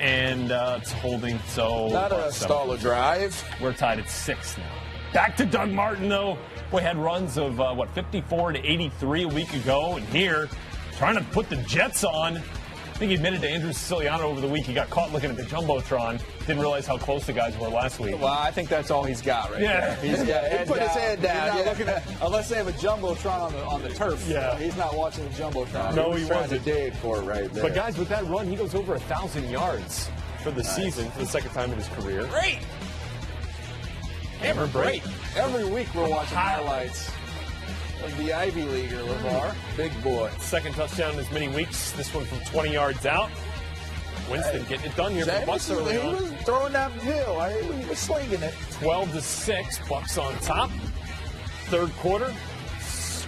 And it's holding. So not a stall of drive. We're tied at 6 now. Back to Doug Martin, though. We had runs of, 54-83 a week ago. And here, trying to put the Jets on. I think he admitted to Andrew Siciliano over the week he got caught looking at the Jumbotron. Didn't realize how close the guys were last week. Well, I think that's all he's got right there. He put his head down. He's not looking at, unless they have a Jumbotron on the turf. Yeah. He's not watching the Jumbotron. No, he wasn't. Trying to dig for it right there. But, guys, with that run, he goes over 1,000 yards for the season for the second time in his career. Great. Great. Every week we're watching highlights of the Ivy Leaguer, LeVar. Big boy. Second touchdown in as many weeks. This one from 20 yards out. Winston getting it done here for the Bucks. He was throwing that hill. He was slinging it. 12-6. Bucks on top. Third quarter.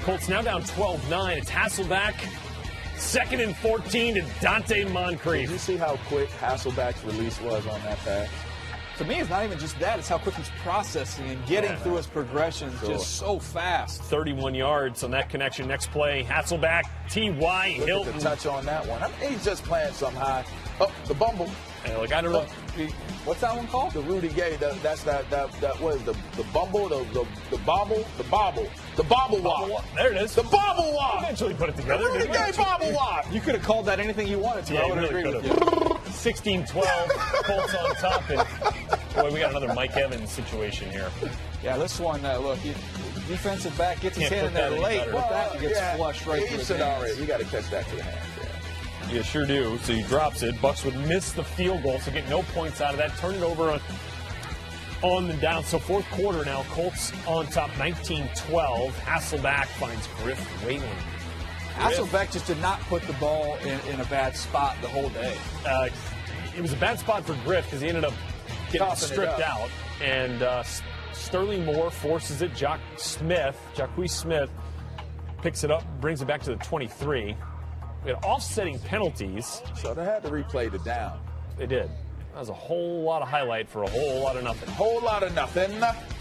Colts now down 12-9. It's Hasselbeck. 2nd and 14 to Dante Moncrief. Did you see how quick Hasselbeck's release was on that pass? To me, it's not even just that. It's how quick he's processing and getting through his progressions just so fast. 31 yards on that connection. Next play, Hasselbeck, T.Y. Hilton. Look at the touch on that one. I mean, he's just playing something high. Oh, the bumble. And I don't know. What's that one called? The Rudy Gay. That's that. What is the bumble? The bobble? The bobble. The bobble wop. There it is. The bobble wop. Eventually put it together. The Rudy Gay bobble wop. You could have called that anything you wanted to. Yeah, I would really agree with you. 16-12. Colts on top. And boy, we got another Mike Evans situation here. Yeah, this one, look, defensive back gets his hand in there late, but that gets flushed right through the hands. You got to catch that to the hands. You sure do. So he drops it. Bucks would miss the field goal, so get no points out of that. Turn it over on the down. So fourth quarter now, Colts on top 19-12. Hasselbeck finds Griff Whalen. Hasselbeck just did not put the ball in a bad spot the whole day. It was a bad spot for Griff because he ended up getting stripped out. And Sterling Moore forces it. Jacquez Smith picks it up, brings it back to the 23. We had offsetting penalties. So they had to replay the down. They did. That was a whole lot of highlight for a whole lot of nothing. Whole lot of nothing.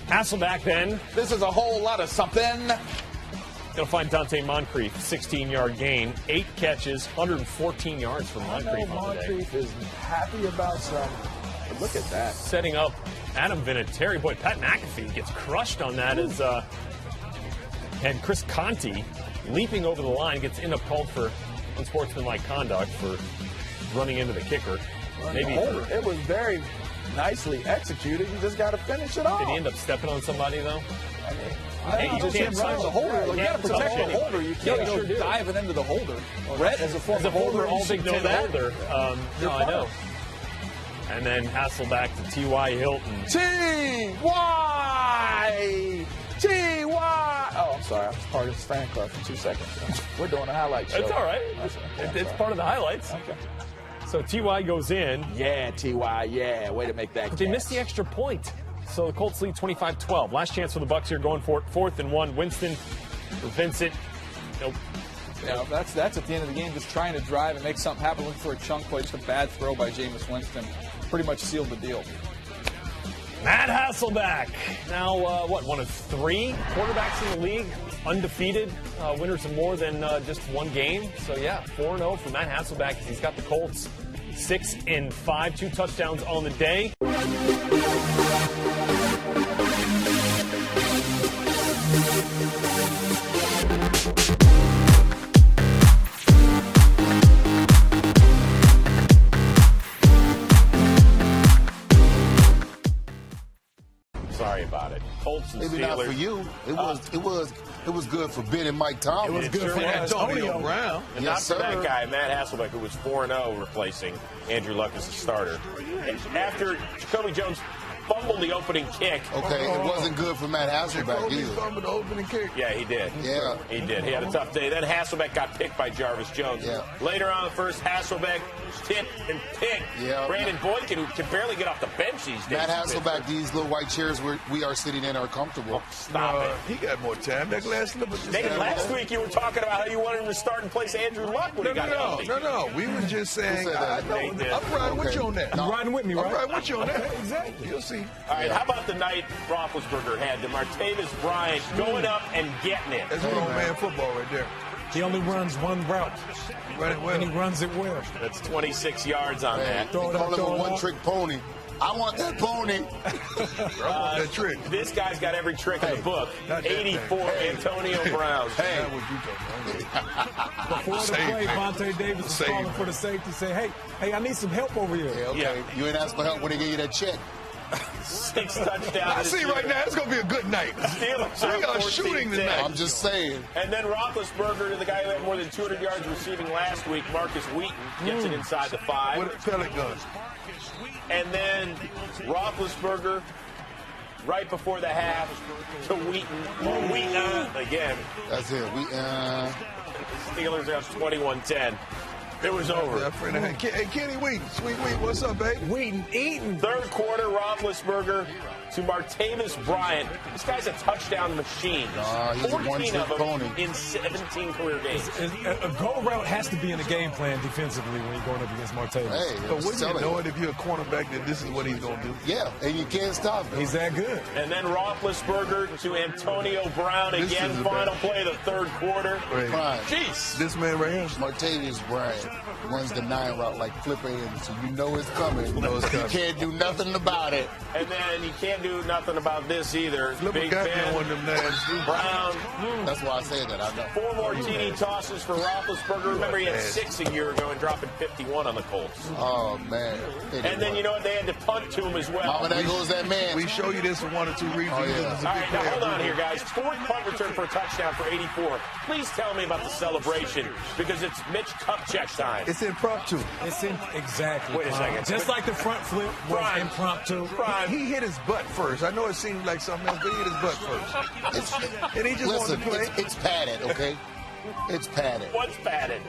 Hasselbeck then. This is a whole lot of something. Going to find Dante Moncrief, 16-yard gain, 8 catches, 114 yards for Moncrief on the day. Moncrief is happy about some. Look at that. Setting up Adam Vinatieri. Boy, Pat McAfee gets crushed on that as and Chris Conti leaping over the line gets end up called for unsportsmanlike conduct for running into the kicker. Maybe it was very nicely executed. You just got to finish it off. Did he end up stepping on somebody though? You just can't run the holder. You got to protect the holder. You can't go diving into the holder. Brett, as a former holder, all Big Ten holder. No, I know. And then Hasselbeck to T.Y. Hilton. T.Y. Oh, I'm sorry. I was part of this fan club for 2 seconds. We're doing a highlight show. It's all right. It's part of the highlights. Okay. So T.Y. goes in. Yeah, T.Y. Yeah, way to make that. But they missed the extra point. So the Colts lead 25-12. Last chance for the Bucs here, going for it. 4th and 1. Winston or Vincent. Nope. Yeah, that's at the end of the game, just trying to drive and make something happen, looking for a chunk play. Just a bad throw by Jameis Winston. Pretty much sealed the deal. Matt Hasselbeck. Now, one of 3 quarterbacks in the league, undefeated, winners of more than just one game. So, yeah, 4-0 for Matt Hasselbeck. He's got the Colts 6-5, 2 touchdowns on the day. Sorry about it. Colts and Maybe Steelers. not for you. It was good for Ben and Mike Tomlin. It was good for Antonio Brown. And not for that guy, Matt Hasselbeck, who was 4-0 replacing Andrew Luck as a starter. After Jacoby Jones fumbled the opening kick. Okay, it wasn't good for Matt Hasselbeck either. Fumbled the opening kick. Yeah, he did. Yeah. He did. He had a tough day. Then Hasselbeck got picked by Jarvis Jones. Yeah. Later on the first, Hasselbeck tipped and picked Brandon Boykin, who can barely get off the bench these days. Matt Hasselbeck, these little white chairs we are sitting in are comfortable. Stop it. He got more time. That last week you were talking about how you wanted him to start and place Andrew Luck when he got healthy. No. We were just saying, I'm riding with you on that. You're riding with me, right? I'm riding with you on that. Exactly. You'll see. All right, how about the night Roethlisberger had to Martavis Bryant going up and getting it? That's old man football right there. He only runs one route. Run it well. And he runs it well. That's 26 yards on that. They call him a one-trick pony. I want that pony. That trick. This guy's got every trick in the book. 84, Antonio Brown. Hey. Before the play, Vontae Davis was calling for the safety, say, hey, I need some help over here. Yeah, okay. You ain't asked for help when they give you that check. 6 touchdowns. I see right now, it's going to be a good night. Steelers are shooting tonight. I'm just saying. And then Roethlisberger, the guy who had more than 200 yards receiving last week, Marcus Wheaton, gets it inside the 5. With a pellet gun. And then Roethlisberger, right before the half, to Wheaton. Wheaton again. That's it. Steelers are up 21-10. It was over. Hey, Kenny Wheaton. Sweet Wheaton, what's up, baby? Wheaton eating. Third quarter, Roethlisberger to Martavis Bryant. This guy's a touchdown machine. He's 14 a of them pony. in 17 career games. A go route has to be in the game plan defensively when you're going up against Martavis. Hey, but wouldn't you know it if you're a cornerback that this is what he's going to do? Yeah, and you can't stop him. He's that good. And then Roethlisberger to Antonio Brown again. Final play of the third quarter. Jeez. This man right here. Martavis Bryant runs the 9 route like Flip A, so you know it's coming. You can't do nothing about it. And then you can't do nothing about this either. Flip Big got Ben, one of them names. Brown, That's why I say that. I know. 4 more TD tosses for Roethlisberger. Remember, he had 6 a year ago and dropping 51 on the Colts. Oh, man. And then, you know what? They had to punt to him as well. Mama, there goes that man. We show you this in 1 or 2 reviews. Oh, yeah. All right, now hold on here, guys. 4th punt return for a touchdown for 84. Please tell me about the celebration, because it's Mitch Kupchak time. It's impromptu. Exactly. Wait a second. Just like the front flip was impromptu. He hit his butt first. I know it seemed like something else, but he hit his butt first. And he just wanted to play. It's padded, okay? It's padded. What's padded?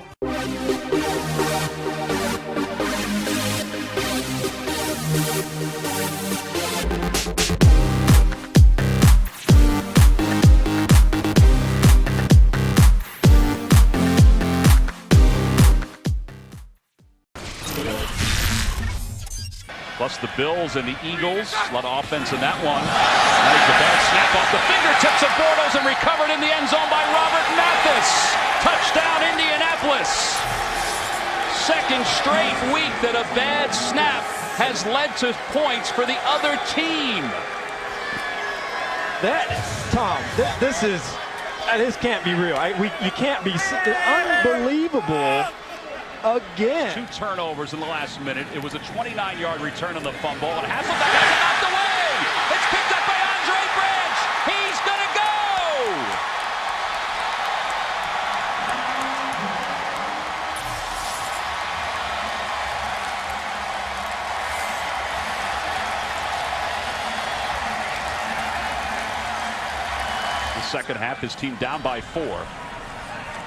Plus the Bills and the Eagles. A lot of offense in that one. Nice, a bad snap off the fingertips of Bortles and recovered in the end zone by Robert Mathis. Touchdown, Indianapolis. Second straight week that a bad snap has led to points for the other team. This can't be real. You can't be unbelievable. Again. 2 turnovers in the last minute. It was a 29-yard return on the fumble, and Hasselbeck has it knocked away. It's picked up by Andre Branch. He's going to go. The second half, his team down by 4.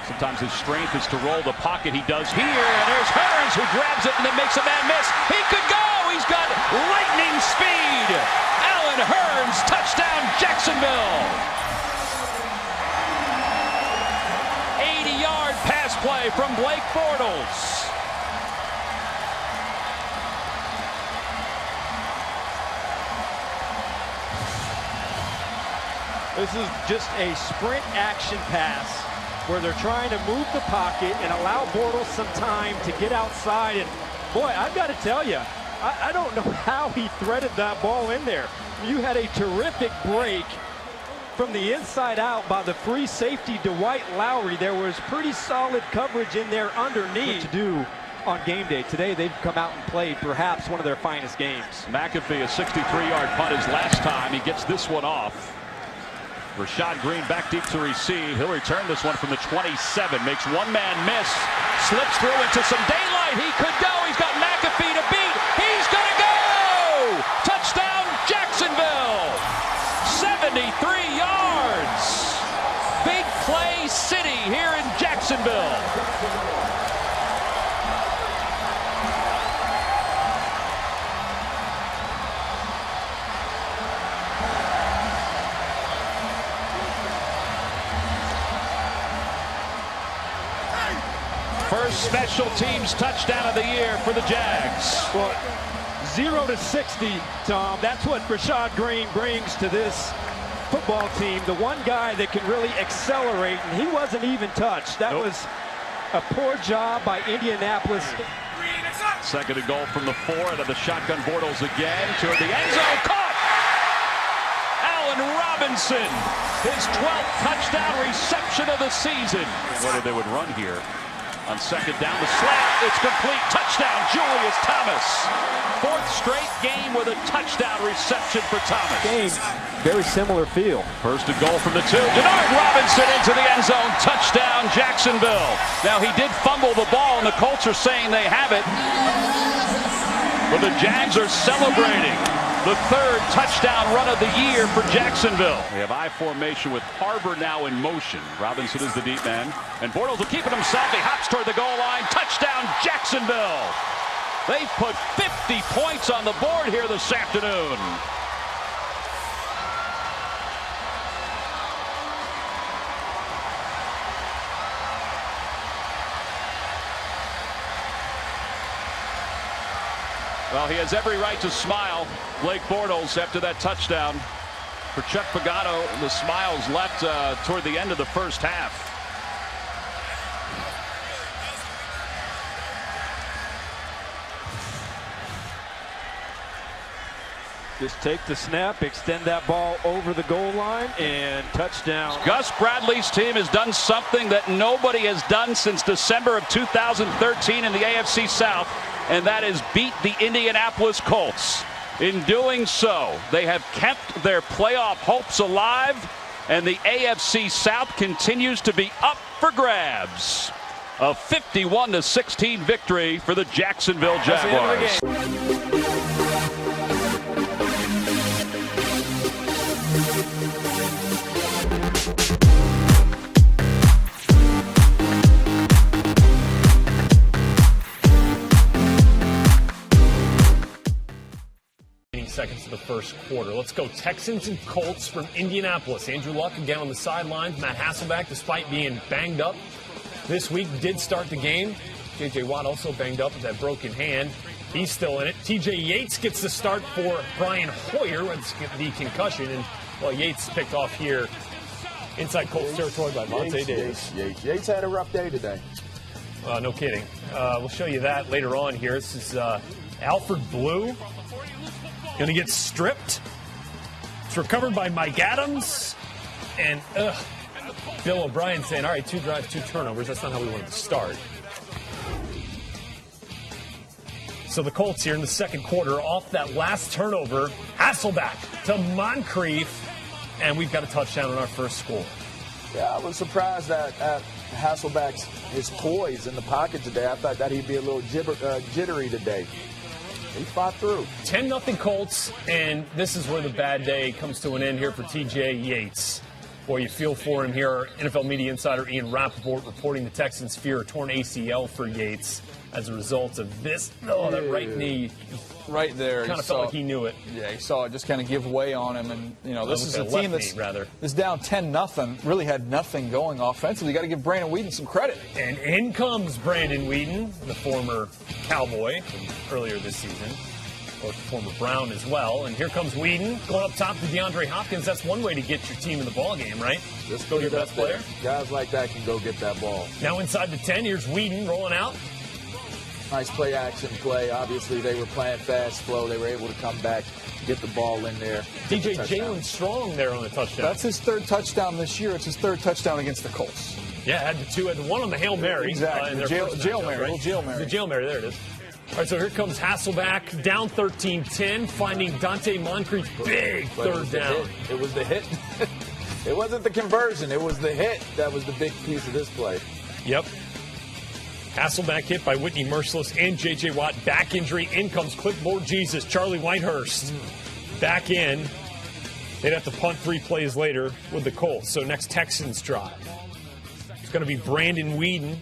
Sometimes his strength is to roll the pocket. He does here, and there's Hearns who grabs it and then makes a man miss. He could go. He's got lightning speed. Allen Hearns, touchdown, Jacksonville. 80-yard pass play from Blake Bortles. This is just a sprint action pass where they're trying to move the pocket and allow Bortles some time to get outside. And boy, I've got to tell you, I don't know how he threaded that ball in there. You had a terrific break from the inside out by the free safety Dwight Lowry. There was pretty solid coverage in there underneath to do on game day. Today they've come out and played perhaps one of their finest games. McAfee, a 63-yard punt his last time. He gets this one off. Rashad Green back deep to receive. He'll return this one from the 27. Makes one man miss. Slips through into some daylight. He could go. He's got McAfee to beat. He's going to go! Touchdown, Jacksonville! 73 yards. Big play city here in Jacksonville. First special teams touchdown of the year for the Jags. Well, 0 to 60, Tom. That's what Rashad Green brings to this football team. The one guy that can really accelerate, and he wasn't even touched. That was a poor job by Indianapolis. Second and goal from the 4 out of the shotgun. Bortles again toward the end zone. Caught! Allen Robinson, his 12th touchdown reception of the season. Whether they would run here. On second down, the slant, it's complete. Touchdown, Julius Thomas. 4th straight game with a touchdown reception for Thomas. Game, very similar feel. First and goal from the 2. Denard Robinson into the end zone. Touchdown, Jacksonville. Now, he did fumble the ball, and the Colts are saying they have it. But the Jags are celebrating. The 3rd touchdown run of the year for Jacksonville. We have I formation with Harbor now in motion. Robinson is the deep man. And Bortles will keep it himself. He hops toward the goal line. Touchdown, Jacksonville. They've put 50 points on the board here this afternoon. Well, he has every right to smile, Blake Bortles, after that touchdown. For Chuck Pagano, the smiles left toward the end of the first half. Just take the snap, extend that ball over the goal line, and touchdown. Gus Bradley's team has done something that nobody has done since December of 2013 in the AFC South, and that is beat the Indianapolis Colts. In doing so, they have kept their playoff hopes alive, and the AFC South continues to be up for grabs. A 51-16 victory for the Jacksonville Jaguars. Seconds of the first quarter. Let's go Texans and Colts from Indianapolis. Andrew Luck again on the sidelines. Matt Hasselbeck, despite being banged up this week, did start the game. J.J. Watt also banged up with that broken hand. He's still in it. T.J. Yates gets the start for Brian Hoyer with the concussion. And, well, Yates picked off here inside Colts territory by Vontae Davis. Yates had a rough day today. No kidding. We'll show you that later on here. This is Alfred Blue. Going to get stripped. It's recovered by Mike Adams. And Bill O'Brien saying, all right, 2 drives, 2 turnovers. That's not how we wanted to start. So the Colts here in the second quarter, off that last turnover, Hasselbeck to Moncrief. And we've got a touchdown on our first score. Yeah, I was surprised at Hasselbeck's his poise in the pocket today. I thought that he'd be a little jittery today. He fought through. 10-0 Colts, and this is where the bad day comes to an end here for T.J. Yates. Boy, you feel for him here. NFL media insider Ian Rappaport reporting the Texans fear a torn ACL for Yates as a result of this. Oh, that right knee. Right there. Kind of felt like he knew it. Yeah, he saw it just kind of give way on him. And, you know, this is a team that's down 10-0, really had nothing going offensively. You got to give Brandon Weeden some credit. And in comes Brandon Weeden, the former Cowboy from earlier this season, or former Brown as well. And here comes Weeden going up top to DeAndre Hopkins. That's one way to get your team in the ball game, right? Just go your best player. Guys like that can go get that ball. Now inside the 10, here's Weeden rolling out. Nice play-action play. Obviously, they were playing fast, slow. They were able to come back, get the ball in there. DJ Jalen Strong there on the touchdown. That's his 3rd touchdown this year. It's his 3rd touchdown against the Colts. Yeah, had the 2, had the 1 on the Hail Mary. Exactly. The Jail Mary. The Jail Mary, there it is. All right, so here comes Hasselbeck, down 13-10, finding Dante Moncrief, big 3rd down. It was the hit. It wasn't the conversion. It was the hit that was the big piece of this play. Yep. Hasselbeck hit by Whitney Merciless and J.J. Watt. Back injury. In comes Clipboard Jesus. Charlie Whitehurst back in. They'd have to punt 3 plays later with the Colts. So next Texans drive. It's going to be Brandon Weeden.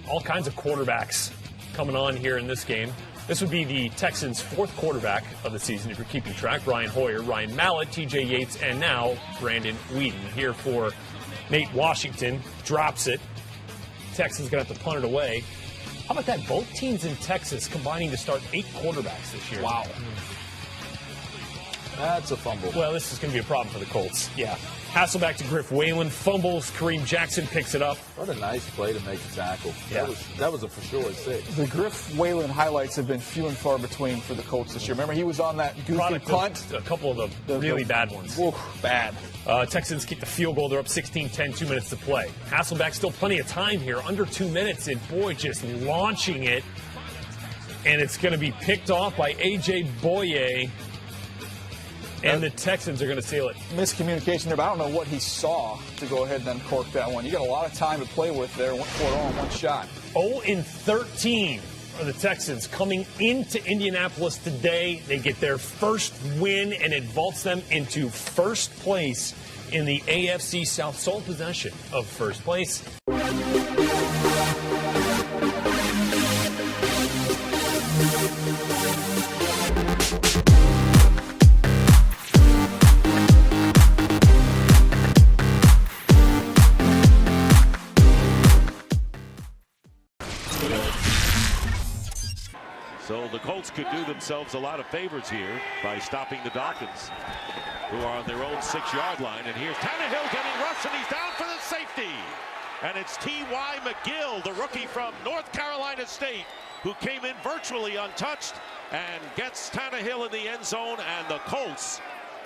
All kinds of quarterbacks coming on here in this game. This would be the Texans' 4th quarterback of the season, if you're keeping track. Brian Hoyer, Ryan Mallett, T.J. Yates, and now Brandon Weeden. Here for Nate Washington. Drops it. Texans going to have to punt it away. How about that? Both teams in Texas combining to start 8 quarterbacks this year. Wow. That's a fumble. Well, this is going to be a problem for the Colts. Yeah. Hasselbeck to Griff Whalen. Fumbles. Kareem Jackson picks it up. What a nice play to make the tackle. Yeah. That was a for sure 6. The Griff Whalen highlights have been few and far between for the Colts this year. Remember, he was on that goofy punt. A couple of the really bad ones. Oof, bad. Texans kick the field goal. They're up 16-10, 2 minutes to play. Hasselbeck still plenty of time here, under 2 minutes, and boy, just launching it. And it's going to be picked off by A.J. Boye. And the Texans are going to seal it. Miscommunication there, but I don't know what he saw to go ahead and uncork that one. You got a lot of time to play with there. 1 shot. 0-13 are the Texans coming into Indianapolis today. They get their first win and it vaults them into first place in the AFC South. Sole possession of first place. So the Colts could do themselves a lot of favors here by stopping the Dolphins, who are on their own 6-yard line. And here's Tannehill getting rushed, and he's down for the safety. And it's T.Y. McGill, the rookie from North Carolina State, who came in virtually untouched and gets Tannehill in the end zone, and the Colts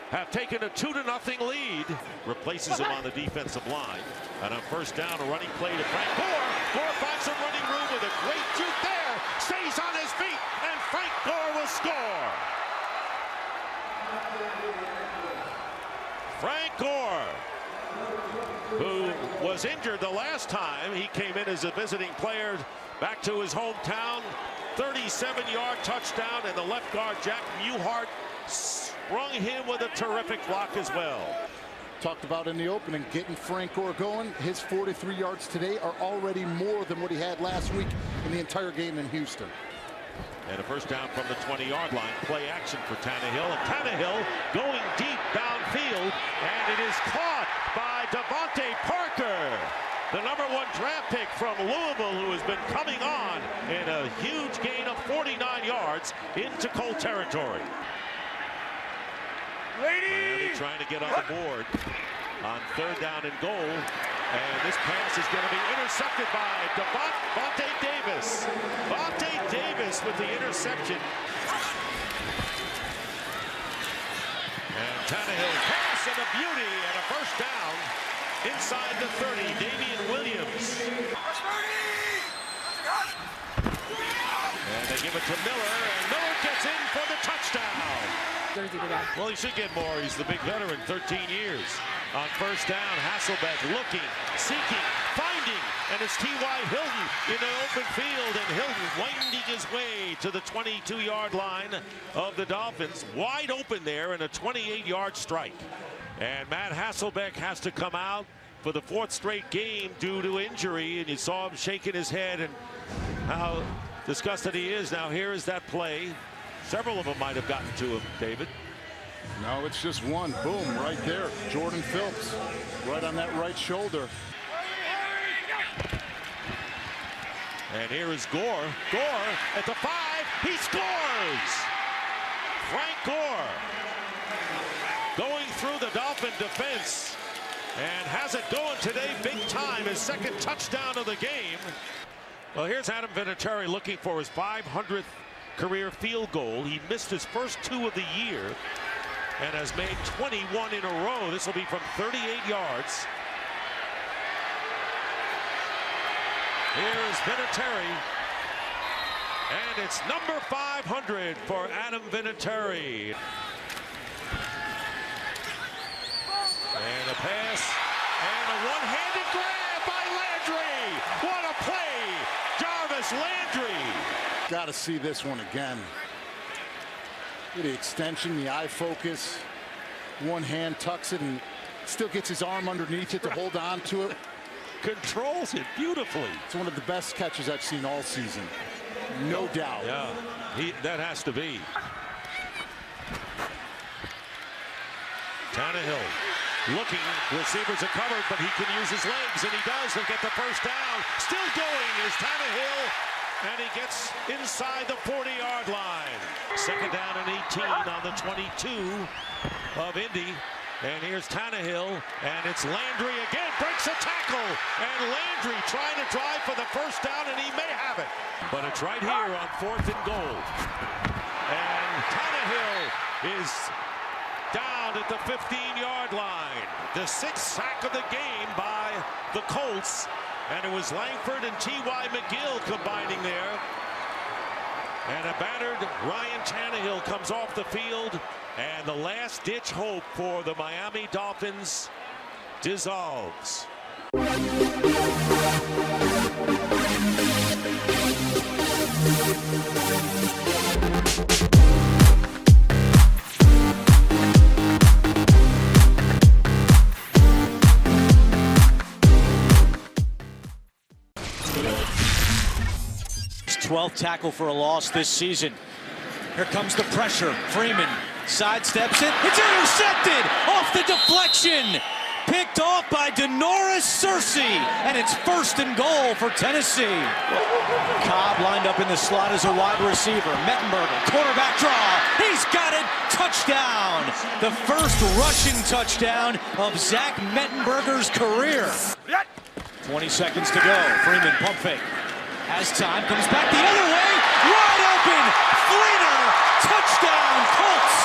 have taken a 2-0 lead. Replaces him on the defensive line. And on first down, a running play to Frank Gore. Gore finds some running room with a great juke there. Stays on his feet, and Frank Gore will score. Frank Gore, who was injured the last time he came in as a visiting player back to his hometown. 37-yard touchdown, and the left guard, Jack Newhart, sprung him with a terrific block as well. Talked about in the opening, getting Frank Gore going. His 43 yards today are already more than what he had last week in the entire game in Houston. And a first down from the 20-yard line. Play action for Tannehill. And Tannehill going deep downfield, and it is caught by Devontae Parker, the #1 draft pick from Louisville, who has been coming on in a huge gain of 49 yards into Colt territory. Miami trying to get on the board on third down and goal. And this pass is going to be intercepted by Vontae Davis. Vontae Davis with the interception. And Tannehill pass and a beauty and a first down inside the 30. Damian Williams. And they give it to Miller, and Miller gets in for the touchdown. Well, he should get more. He's the big veteran, 13 years. On first down, Hasselbeck looking, seeking, finding, and it's T.Y. Hilton in the open field, and Hilton winding his way to the 22-yard line of the Dolphins. Wide open there and a 28-yard strike. And Matt Hasselbeck has to come out for the 4th straight game due to injury, and you saw him shaking his head and how disgusted he is. Now here is that play. Several of them might have gotten to him, David. No, it's just one. Boom, right there. Jordan Phillips, right on that right shoulder. And here is Gore. Gore at the 5. He scores! Frank Gore going through the Dolphin defense and has it going today big time. His 2nd touchdown of the game. Well, here's Adam Vinatieri looking for his 500th career field goal. He missed his first 2 of the year and has made 21 in a row. This will be from 38 yards. Here's Vinatieri, and it's number 500 for Adam Vinatieri. And a pass, and a one-handed grab by Landry. What a play, Jarvis Landry. Got to see this one again. The extension, the eye focus. One hand tucks it and still gets his arm underneath it to hold on to it. Controls it beautifully. It's one of the best catches I've seen all season. No doubt. Yeah, that has to be. Tannehill looking, receivers are covered, but he can use his legs, and he does. They get the first down. Still going is Tannehill, and he gets inside the 40-yard line. 2nd down and 18 on the 22 of Indy. And here's Tannehill, and it's Landry again, breaks a tackle, and Landry trying to drive for the first down, and he may have it. But it's right here on 4th and goal. And Tannehill is down at the 15-yard line. The 6th sack of the game by the Colts, and it was Langford and T.Y. McGill combining there. And a battered Ryan Tannehill comes off the field, and the last-ditch hope for the Miami Dolphins dissolves. His 12th tackle for a loss this season. Here comes the pressure. Freeman sidesteps it. It's intercepted off the deflection. Picked off by Denoris Searcy, and it's 1st and goal for Tennessee. Cobb lined up in the slot as a wide receiver. Mettenberger, quarterback draw. He's got it. Touchdown. The first rushing touchdown of Zach Mettenberger's career. 20 seconds to go. Freeman pump fake. Has time, comes back the other way. Wide open. Fleener, touchdown, Colts.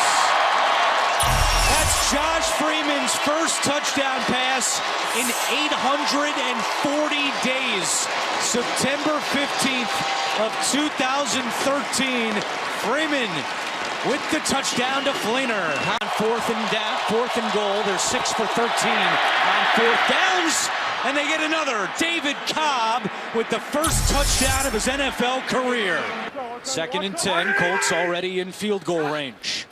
That's Josh Freeman's first touchdown pass in 840 days. September 15th of 2013. Freeman with the touchdown to Fleener. On fourth and goal. They're 6 for 13 on fourth downs. And they get another. David Cobb with the first touchdown of his NFL career. 2nd and 10. Colts already in field goal range.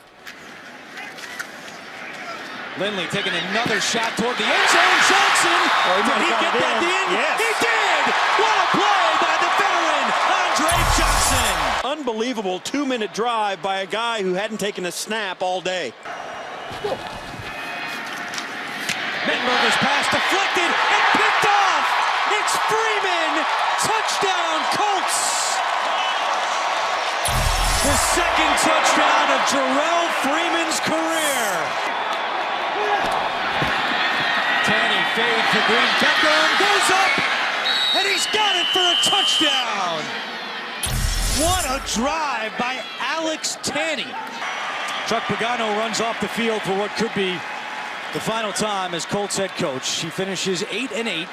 Lindley taking another shot toward the end zone. Johnson. Did he get that in? Yes. He did. What a play by the veteran Andre Johnson. Unbelievable 2-minute drive by a guy who hadn't taken a snap all day. Mettenberger's pass deflected and picked off. It's Freeman. Touchdown, Colts. The second touchdown of Jarrell Freeman's career. Tanny fade for Green. Beckham goes up, and he's got it for a touchdown. What a drive by Alex Tanny. Chuck Pagano runs off the field for what could be the final time as Colts head coach. He finishes 8-8.